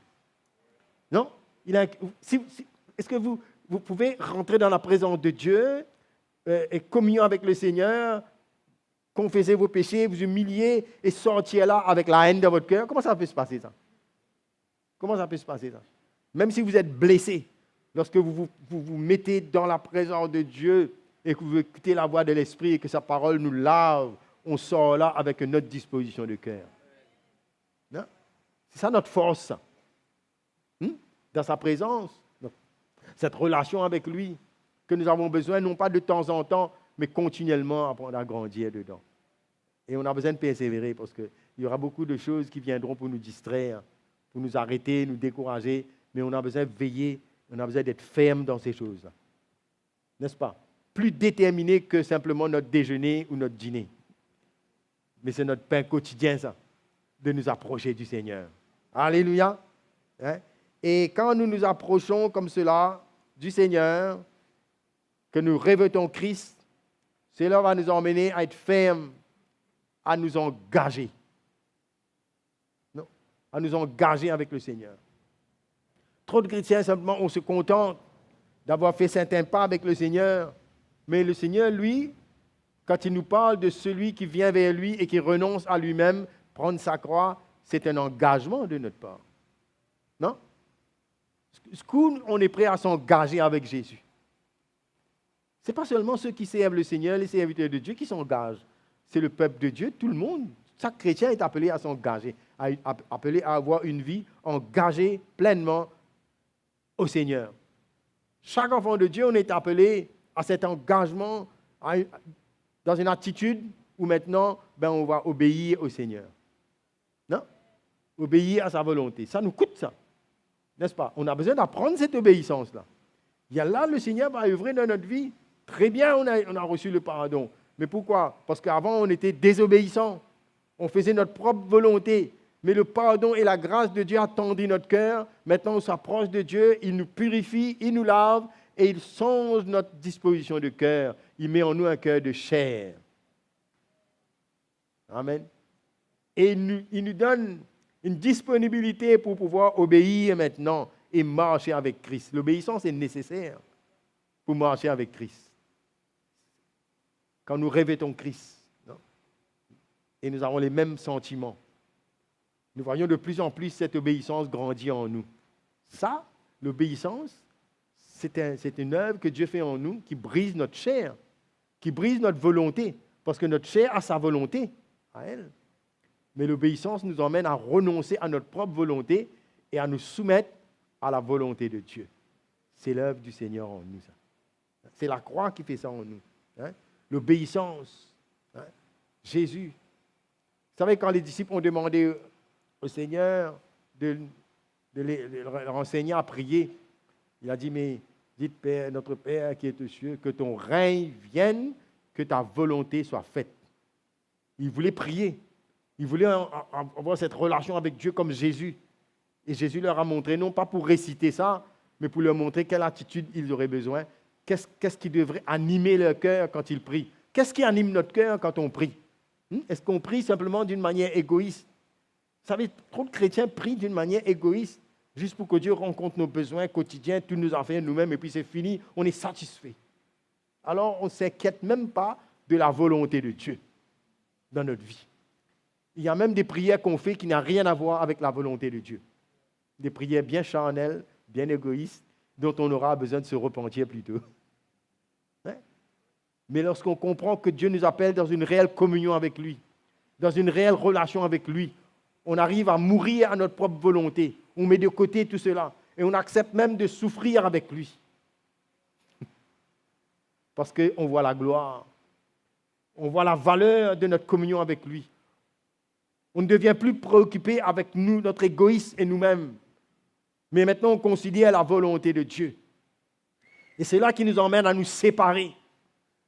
Non? Est-ce que vous pouvez rentrer dans la présence de Dieu et communion avec le Seigneur, confesser vos péchés, vous humilier et sortir là avec la haine dans votre cœur? Comment ça peut se passer ça? Comment ça peut se passer ça? Même si vous êtes blessé, lorsque vous mettez dans la présence de Dieu et que vous écoutez la voix de l'Esprit et que sa parole nous lave, on sort là avec une autre disposition de cœur. Non? C'est ça notre force, ça. Dans sa présence, cette relation avec lui que nous avons besoin, non pas de temps en temps, mais continuellement apprendre à grandir dedans. Et on a besoin de persévérer parce qu'il y aura beaucoup de choses qui viendront pour nous distraire, pour nous arrêter, nous décourager, mais on a besoin de veiller, on a besoin d'être ferme dans ces choses-là. N'est-ce pas? Plus déterminé que simplement notre déjeuner ou notre dîner. Mais c'est notre pain quotidien, ça, de nous approcher du Seigneur. Alléluia! Et quand nous nous approchons comme cela du Seigneur, que nous revêtons Christ, cela va nous emmener à être fermes à nous engager. Non, à nous engager avec le Seigneur. Trop de chrétiens, simplement, on se contente d'avoir fait certains pas avec le Seigneur. Mais le Seigneur, lui, quand il nous parle de celui qui vient vers lui et qui renonce à lui-même, prendre sa croix, c'est un engagement de notre part. Non? Est-ce qu'on est prêt à s'engager avec Jésus? Ce n'est pas seulement ceux qui servent le Seigneur, les serviteurs de Dieu qui s'engagent. C'est le peuple de Dieu, tout le monde. Chaque chrétien est appelé à s'engager, appelé à avoir une vie engagée pleinement au Seigneur. Chaque enfant de Dieu, on est appelé à cet engagement, dans une attitude où maintenant, on va obéir au Seigneur. Non? Obéir à sa volonté. Ça nous coûte ça. N'est-ce pas? On a besoin d'apprendre cette obéissance-là. Il y a là, le Seigneur va œuvrer dans notre vie. Très bien, on a reçu le pardon. Mais pourquoi? Parce qu'avant, on était désobéissants. On faisait notre propre volonté. Mais le pardon et la grâce de Dieu a tendu notre cœur. Maintenant, on s'approche de Dieu. Il nous purifie, il nous lave et il change notre disposition de cœur. Il met en nous un cœur de chair. Amen. Et il nous donne une disponibilité pour pouvoir obéir maintenant et marcher avec Christ. L'obéissance est nécessaire pour marcher avec Christ. Quand nous revêtons Christ, non? Et nous avons les mêmes sentiments, nous voyons de plus en plus cette obéissance grandir en nous. Ça, l'obéissance, c'est une œuvre que Dieu fait en nous qui brise notre chair, qui brise notre volonté, parce que notre chair a sa volonté, à elle. Mais l'obéissance nous emmène à renoncer à notre propre volonté et à nous soumettre à la volonté de Dieu. C'est l'œuvre du Seigneur en nous. Ça. C'est la croix qui fait ça en nous. Hein? L'obéissance. Hein? Jésus. Vous savez, quand les disciples ont demandé au Seigneur de leur enseigner à prier, il a dit, mais dites, Père, notre Père qui est aux cieux, que ton règne vienne, que ta volonté soit faite. Il voulait prier. Il voulait avoir cette relation avec Dieu comme Jésus. Et Jésus leur a montré, non pas pour réciter ça, mais pour leur montrer quelle attitude ils auraient besoin. Qu'est-ce qui devrait animer leur cœur quand ils prient? Qu'est-ce qui anime notre cœur quand on prie? Est-ce qu'on prie simplement d'une manière égoïste? Vous savez, trop de chrétiens prient d'une manière égoïste, juste pour que Dieu rencontre nos besoins quotidiens, tout nous en fait nous-mêmes, et puis c'est fini, on est satisfait. Alors, on ne s'inquiète même pas de la volonté de Dieu dans notre vie. Il y a même des prières qu'on fait qui n'ont rien à voir avec la volonté de Dieu. Des prières bien charnelles, bien égoïstes, dont on aura besoin de se repentir plutôt. Hein? Mais lorsqu'on comprend que Dieu nous appelle dans une réelle communion avec lui, dans une réelle relation avec lui, on arrive à mourir à notre propre volonté. On met de côté tout cela et on accepte même de souffrir avec lui. Parce qu'on voit la gloire, on voit la valeur de notre communion avec lui. On ne devient plus préoccupé avec nous, notre égoïsme et nous-mêmes. Mais maintenant, on considère la volonté de Dieu. Et c'est là qui nous emmène à nous séparer.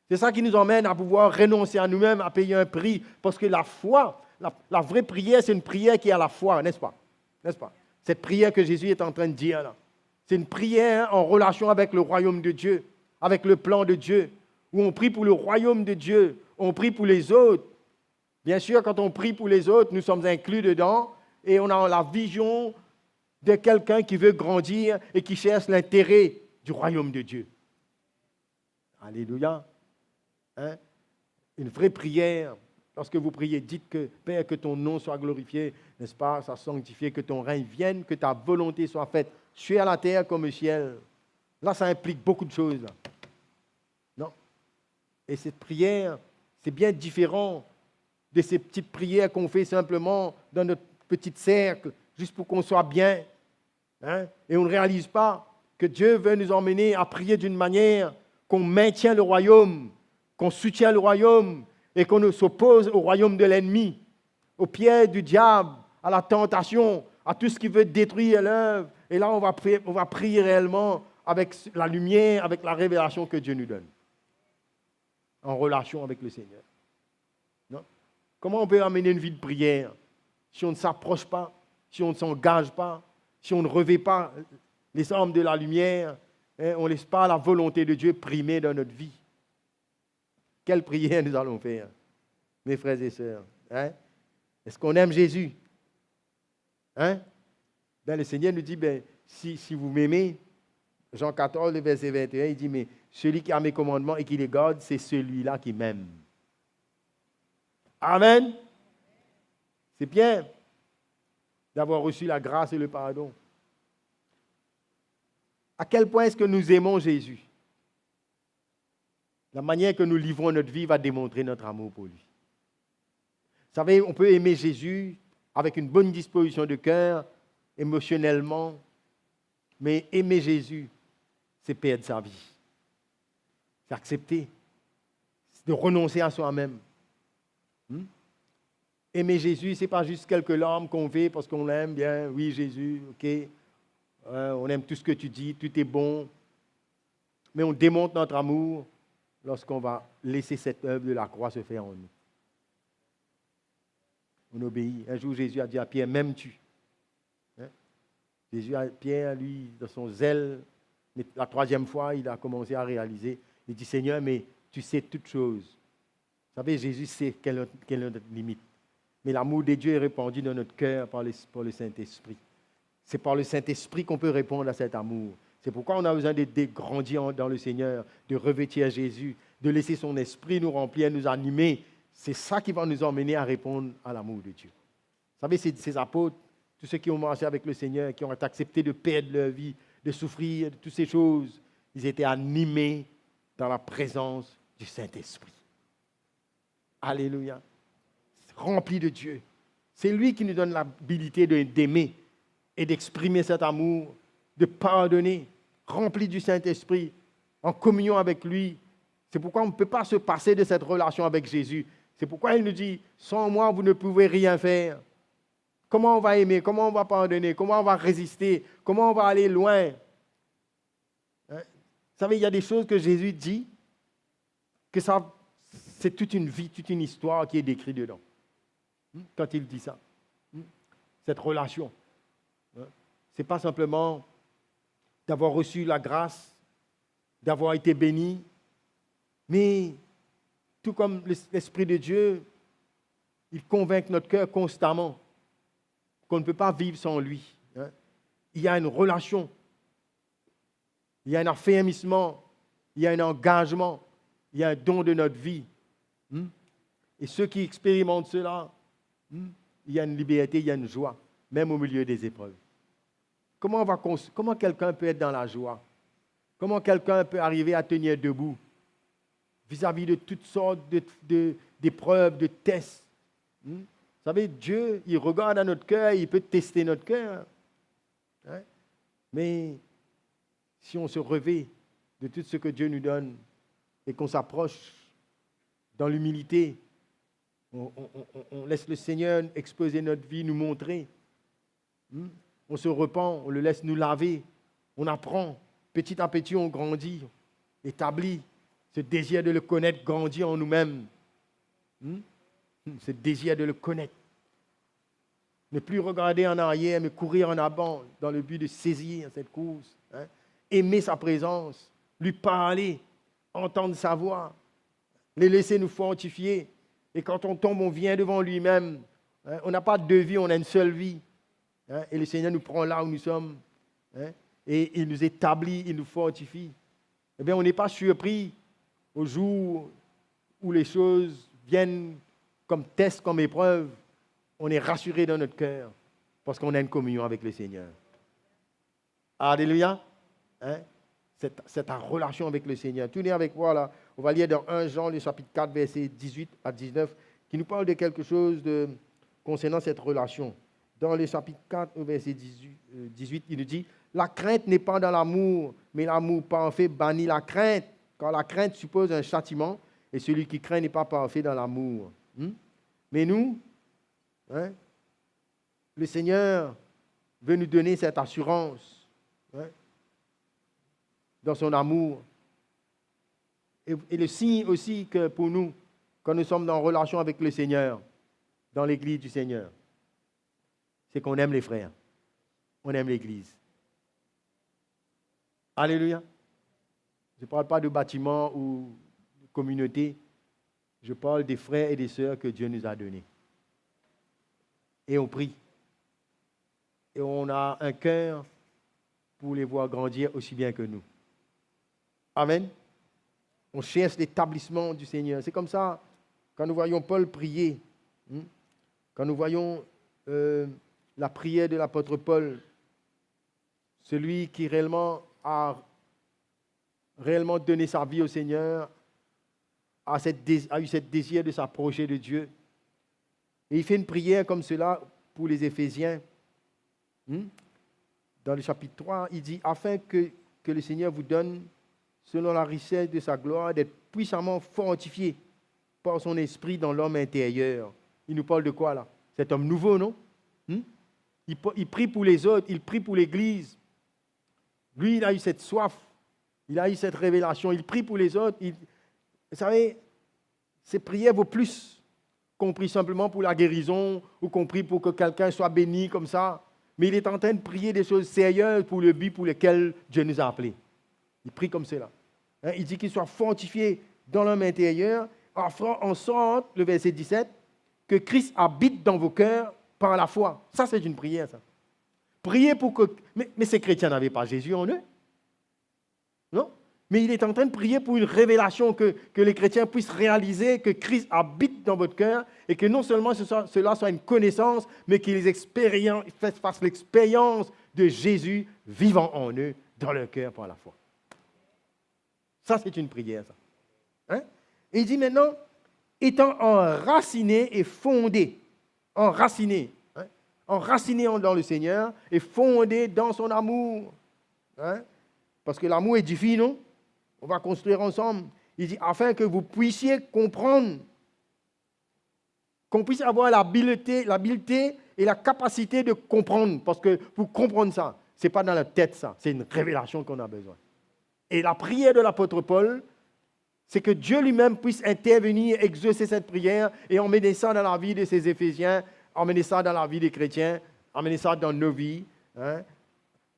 C'est ça qui nous emmène à pouvoir renoncer à nous-mêmes, à payer un prix. Parce que la foi, la vraie prière, c'est une prière qui est à la foi, n'est-ce pas? N'est-ce pas? Cette prière que Jésus est en train de dire là. C'est une prière en relation avec le royaume de Dieu, avec le plan de Dieu, où on prie pour le royaume de Dieu, on prie pour les autres. Bien sûr, quand on prie pour les autres, nous sommes inclus dedans et on a la vision de quelqu'un qui veut grandir et qui cherche l'intérêt du royaume de Dieu. Alléluia. Hein? Une vraie prière. Lorsque vous priez, dites que Père, que ton nom soit glorifié, n'est-ce pas, soit sanctifié, que ton règne vienne, que ta volonté soit faite, sur la terre comme au ciel. Là, ça implique beaucoup de choses. Là. Non? Et cette prière, c'est bien différent de ces petites prières qu'on fait simplement dans notre petit cercle, juste pour qu'on soit bien. Hein? Et on ne réalise pas que Dieu veut nous emmener à prier d'une manière qu'on maintient le royaume, qu'on soutient le royaume et qu'on s'oppose au royaume de l'ennemi, au piège du diable, à la tentation, à tout ce qui veut détruire l'œuvre. Et là, on va prier réellement avec la lumière, avec la révélation que Dieu nous donne, en relation avec le Seigneur. Non? Comment on peut amener une vie de prière si on ne s'approche pas, si on ne s'engage pas, si on ne revêt pas les armes de la lumière, hein, on ne laisse pas la volonté de Dieu primer dans notre vie? Quelle prière nous allons faire, mes frères et sœurs? Hein? Est-ce qu'on aime Jésus? Hein? Ben, le Seigneur nous dit, ben, si vous m'aimez, Jean 14, le verset 21, il dit, mais celui qui a mes commandements et qui les garde, c'est celui-là qui m'aime. Amen. C'est bien d'avoir reçu la grâce et le pardon. À quel point est-ce que nous aimons Jésus? La manière que nous livrons notre vie va démontrer notre amour pour lui. Vous savez, on peut aimer Jésus avec une bonne disposition de cœur, émotionnellement, mais aimer Jésus, c'est perdre sa vie. C'est accepter, c'est de renoncer à soi-même. Aimer Jésus, ce n'est pas juste quelques larmes qu'on fait parce qu'on l'aime bien. Oui, Jésus, ok. On aime tout ce que tu dis, tout est bon. Mais on démontre notre amour lorsqu'on va laisser cette œuvre de la croix se faire en nous. On obéit. Un jour, Jésus a dit à Pierre, m'aimes-tu? Pierre, lui, dans son zèle, mais la troisième fois, il a commencé à réaliser. Il dit, Seigneur, mais tu sais toutes choses. Vous savez, Jésus sait quelle est notre limite. Mais l'amour de Dieu est répandu dans notre cœur par le Saint-Esprit. C'est par le Saint-Esprit qu'on peut répondre à cet amour. C'est pourquoi on a besoin de grandir dans le Seigneur, de revêtir Jésus, de laisser son esprit nous remplir, nous animer. C'est ça qui va nous emmener à répondre à l'amour de Dieu. Vous savez, ces apôtres, tous ceux qui ont marché avec le Seigneur, qui ont accepté de perdre leur vie, de souffrir, de toutes ces choses, ils étaient animés dans la présence du Saint-Esprit. Alléluia. Remplis de Dieu. C'est lui qui nous donne l'habilité d'aimer et d'exprimer cet amour, de pardonner, rempli du Saint-Esprit, en communion avec lui. C'est pourquoi on ne peut pas se passer de cette relation avec Jésus. C'est pourquoi il nous dit, sans moi, vous ne pouvez rien faire. Comment on va aimer? Comment on va pardonner? Comment on va résister? Comment on va aller loin? Vous savez, il y a des choses que Jésus dit, que ça, c'est toute une vie, toute une histoire qui est décrite dedans. Quand il dit ça. Cette relation. Ce n'est pas simplement d'avoir reçu la grâce, d'avoir été béni, mais tout comme l'Esprit de Dieu, il convainc notre cœur constamment qu'on ne peut pas vivre sans lui. Il y a une relation, il y a un affermissement, il y a un engagement, il y a un don de notre vie. Et ceux qui expérimentent cela, il y a une liberté, il y a une joie, même au milieu des épreuves. Comment quelqu'un peut être dans la joie? Comment quelqu'un peut arriver à tenir debout vis-à-vis de toutes sortes d'épreuves, de tests? Vous savez, Dieu, il regarde à notre cœur, il peut tester notre cœur. Mais si on se revêt de tout ce que Dieu nous donne et qu'on s'approche dans l'humilité, on laisse le Seigneur exposer notre vie, nous montrer. On se repent, on le laisse nous laver, on apprend. Petit à petit, on grandit, établit. Ce désir de le connaître grandit en nous-mêmes. Ce désir de le connaître. Ne plus regarder en arrière, mais courir en avant dans le but de saisir cette course. Aimer sa présence, lui parler, entendre sa voix, les laisser nous fortifier. Et quand on tombe, on vient devant lui-même. On n'a pas deux vies, on a une seule vie. Et le Seigneur nous prend là où nous sommes. Et il nous établit, il nous fortifie. Eh bien, on n'est pas surpris au jour où les choses viennent comme test, comme épreuve. On est rassuré dans notre cœur parce qu'on a une communion avec le Seigneur. Alléluia. C'est ta relation avec le Seigneur. Tournez avec moi là. On va lire dans 1 Jean, le chapitre 4, versets 18 à 19, qui nous parle de quelque chose concernant cette relation. Dans le chapitre 4, verset 18, il nous dit « La crainte n'est pas dans l'amour, mais l'amour parfait bannit la crainte, car la crainte suppose un châtiment, et celui qui craint n'est pas parfait dans l'amour. » Mais nous, le Seigneur veut nous donner cette assurance dans son amour. Et le signe aussi que pour nous, quand nous sommes en relation avec le Seigneur, dans l'Église du Seigneur, c'est qu'on aime les frères. On aime l'Église. Alléluia. Je ne parle pas de bâtiment ou de communauté. Je parle des frères et des sœurs que Dieu nous a donnés. et on prie. Et on a un cœur pour les voir grandir aussi bien que nous. Amen. On cherche l'établissement du Seigneur. C'est comme ça, quand nous voyons Paul prier, quand nous voyons la prière de l'apôtre Paul, celui qui réellement a donné sa vie au Seigneur, a eu ce désir de s'approcher de Dieu. Et il fait une prière comme cela pour les Éphésiens. Dans le chapitre 3, il dit « Afin que le Seigneur vous donne, selon la richesse de sa gloire, d'être puissamment fortifié par son esprit dans l'homme intérieur. » Il nous parle de quoi là? Cet homme nouveau, non? Il prie pour les autres, il prie pour l'Église. Lui, il a eu cette soif, il a eu cette révélation, il prie pour les autres. Vous savez, ces prières vaut plus qu'on prie simplement pour la guérison ou qu'on prie pour que quelqu'un soit béni comme ça. Mais il est en train de prier des choses sérieuses pour le but pour lequel Dieu nous a appelés. Il prie comme cela. Il dit qu'il soit fortifié dans l'homme intérieur, en sorte, le verset 17, que Christ habite dans vos cœurs par la foi. Ça, c'est une prière, ça. Priez pour que... Mais ces chrétiens n'avaient pas Jésus en eux. Non? Mais il est en train de prier pour une révélation que les chrétiens puissent réaliser que Christ habite dans votre cœur et que non seulement cela soit une connaissance, mais qu'ils fassent l'expérience de Jésus vivant en eux, dans leur cœur par la foi. Ça, c'est une prière, ça. Et il dit maintenant, étant enraciné et fondé, enraciné dans le Seigneur et fondé dans son amour. Parce que l'amour édifie, non? On va construire ensemble. Il dit, afin que vous puissiez comprendre, qu'on puisse avoir l'habileté et la capacité de comprendre. Parce que pour comprendre ça, ce n'est pas dans la tête, ça. C'est une révélation qu'on a besoin. Et la prière de l'apôtre Paul, c'est que Dieu lui-même puisse intervenir, exaucer cette prière et emmener ça dans la vie de ses Éphésiens, emmener ça dans la vie des chrétiens, emmener ça dans nos vies,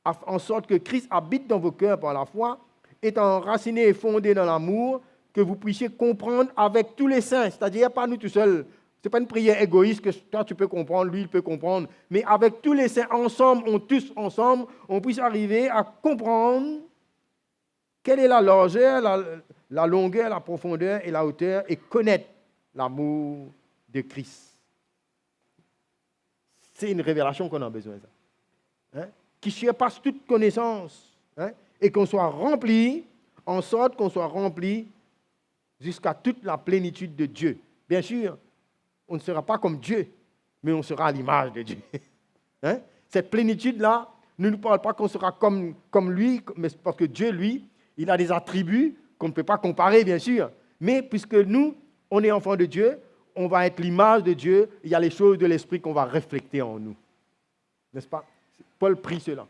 en sorte que Christ habite dans vos cœurs par la foi, étant enraciné et fondé dans l'amour, que vous puissiez comprendre avec tous les saints, c'est-à-dire pas nous tout seuls. Ce n'est pas une prière égoïste que toi tu peux comprendre, lui il peut comprendre, mais avec tous les saints ensemble, on puisse arriver à comprendre quelle est la largeur, la longueur, la profondeur et la hauteur et connaître l'amour de Christ. C'est une révélation qu'on a besoin. Qui surpasse toute connaissance. Et qu'on soit rempli, en sorte qu'on soit rempli jusqu'à toute la plénitude de Dieu. Bien sûr, on ne sera pas comme Dieu, mais on sera à l'image de Dieu. Cette plénitude-là ne nous parle pas qu'on sera comme lui, mais parce que Dieu, lui, il a des attributs qu'on ne peut pas comparer, bien sûr. Mais puisque nous, on est enfants de Dieu, on va être l'image de Dieu, il y a les choses de l'Esprit qu'on va refléter en nous. N'est-ce pas? Paul prie cela,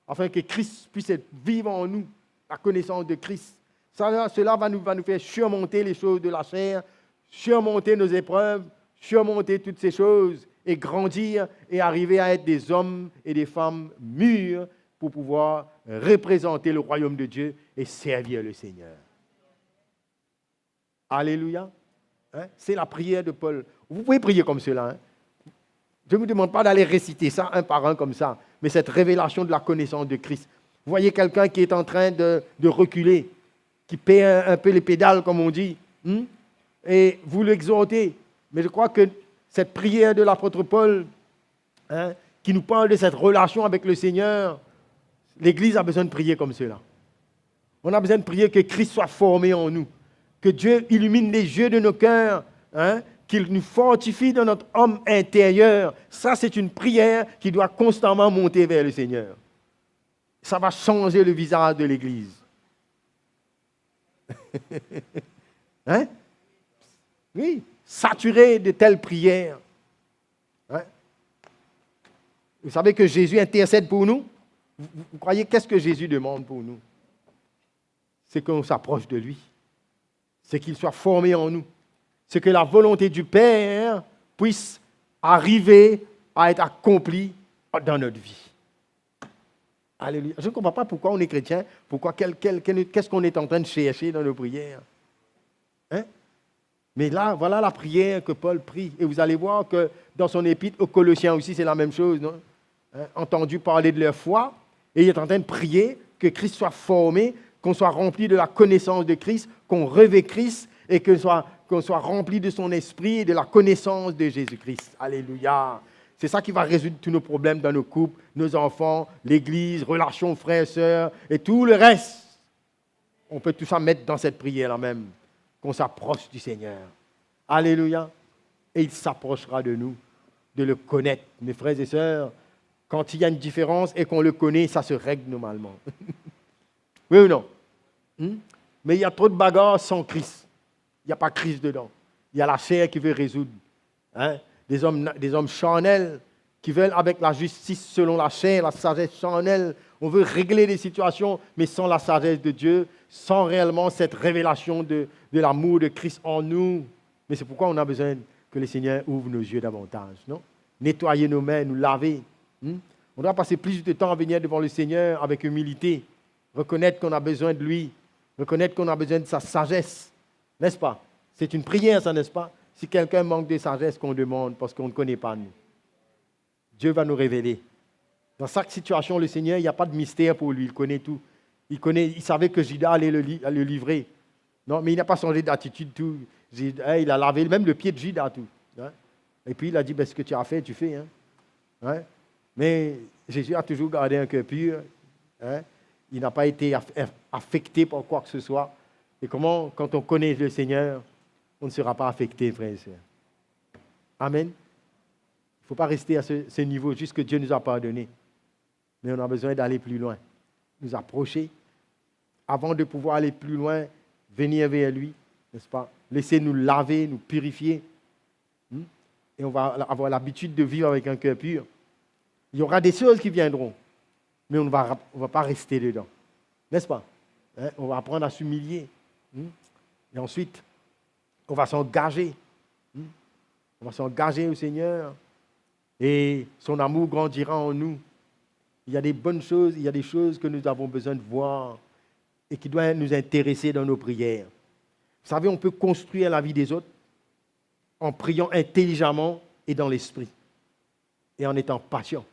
afin que Christ puisse être vivant en nous, la connaissance de Christ. Cela va nous faire surmonter les choses de la chair, surmonter nos épreuves, surmonter toutes ces choses et grandir et arriver à être des hommes et des femmes mûrs pour pouvoir représenter le royaume de Dieu et servir le Seigneur. Alléluia. C'est la prière de Paul. Vous pouvez prier comme cela. Je ne vous demande pas d'aller réciter ça un par un comme ça, mais cette révélation de la connaissance de Christ. Vous voyez quelqu'un qui est en train de reculer, qui perd un peu les pédales, comme on dit, et vous l'exhortez. Mais je crois que cette prière de l'apôtre Paul, qui nous parle de cette relation avec le Seigneur, l'Église a besoin de prier comme cela. On a besoin de prier que Christ soit formé en nous, que Dieu illumine les yeux de nos cœurs, qu'il nous fortifie dans notre homme intérieur. Ça, c'est une prière qui doit constamment monter vers le Seigneur. Ça va changer le visage de l'Église. Oui, saturé de telles prières. Vous savez que Jésus intercède pour nous? Vous croyez qu'est-ce que Jésus demande pour nous? C'est qu'on s'approche de lui. C'est qu'il soit formé en nous. C'est que la volonté du Père puisse arriver à être accomplie dans notre vie. Alléluia. Je ne comprends pas pourquoi on est chrétien, pourquoi qu'est-ce qu'on est en train de chercher dans nos prières. Mais là, voilà la prière que Paul prie. Et vous allez voir que dans son épître aux Colossiens aussi, c'est la même chose. Non? Entendu parler de leur foi, et il est en train de prier que Christ soit formé, qu'on soit rempli de la connaissance de Christ, qu'on revêt Christ et qu'on soit rempli de son esprit et de la connaissance de Jésus-Christ. Alléluia. C'est ça qui va résoudre tous nos problèmes dans nos couples, nos enfants, l'Église, relations frères et sœurs et tout le reste. On peut tout ça mettre dans cette prière-là même, qu'on s'approche du Seigneur. Alléluia. Et il s'approchera de nous, de le connaître. Mes frères et sœurs, quand il y a une différence et qu'on le connaît, ça se règle normalement. Oui ou non? Mais il y a trop de bagarres sans Christ. Il n'y a pas Christ dedans. Il y a la chair qui veut résoudre. Des hommes charnels qui veulent, avec la justice selon la chair, la sagesse charnelle, on veut régler les situations, mais sans la sagesse de Dieu, sans réellement cette révélation de l'amour de Christ en nous. Mais c'est pourquoi on a besoin que le Seigneur ouvre nos yeux davantage, non? Nettoyer nos mains, nous laver. On doit passer plus de temps à venir devant le Seigneur avec humilité, reconnaître qu'on a besoin de lui, reconnaître qu'on a besoin de sa sagesse, n'est-ce pas? C'est une prière, ça, n'est-ce pas? Si quelqu'un manque de sagesse, qu'on demande parce qu'on ne connaît pas nous. Dieu va nous révéler. Dans chaque situation, le Seigneur, il n'y a pas de mystère pour lui, il connaît tout. Il savait que Judas allait le livrer. Non, mais il n'a pas changé d'attitude, tout. Il a lavé même le pied de Judas, tout. Et puis il a dit, ce que tu as fait, tu fais. Mais Jésus a toujours gardé un cœur pur. Il n'a pas été affecté par quoi que ce soit. Et comment, quand on connaît le Seigneur, on ne sera pas affecté, frères et sœurs. Amen. Il ne faut pas rester à ce niveau, juste que Dieu nous a pardonné. Mais on a besoin d'aller plus loin, nous approcher. Avant de pouvoir aller plus loin, venir vers lui, n'est-ce pas? Laissez nous laver, nous purifier. Et on va avoir l'habitude de vivre avec un cœur pur. Il y aura des choses qui viendront, mais on ne va pas rester dedans. N'est-ce pas? On va apprendre à s'humilier. Et ensuite, on va s'engager. On va s'engager au Seigneur. Et son amour grandira en nous. Il y a des bonnes choses, il y a des choses que nous avons besoin de voir et qui doivent nous intéresser dans nos prières. Vous savez, on peut construire la vie des autres en priant intelligemment et dans l'esprit. Et en étant patient.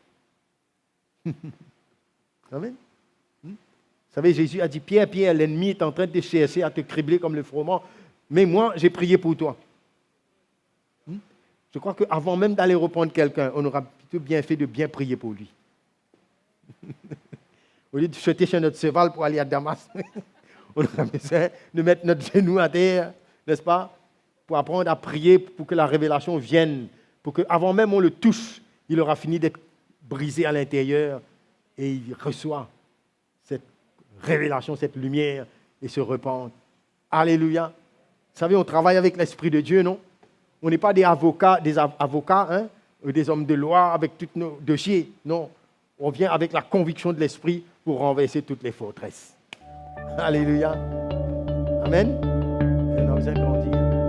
Amen. Vous savez, Jésus a dit, Pierre, Pierre, l'ennemi est en train de te chercher à te cribler comme le froment, mais moi, j'ai prié pour toi. Je crois qu'avant même d'aller reprendre quelqu'un, on aura plutôt bien fait de bien prier pour lui. Au lieu de jeter sur notre cheval pour aller à Damas, on aura besoin de mettre notre genou à terre, n'est-ce pas? Pour apprendre à prier pour que la révélation vienne, pour qu'avant même on le touche, il aura fini d'être brisé à l'intérieur et il reçoit cette révélation, cette lumière et se repent. Alléluia. Vous savez, on travaille avec l'Esprit de Dieu, non? On n'est pas des avocats, des hommes de loi avec tous nos dossiers. Non, on vient avec la conviction de l'Esprit pour renverser toutes les forteresses. Alléluia. Amen. Et on a besoin de grandir.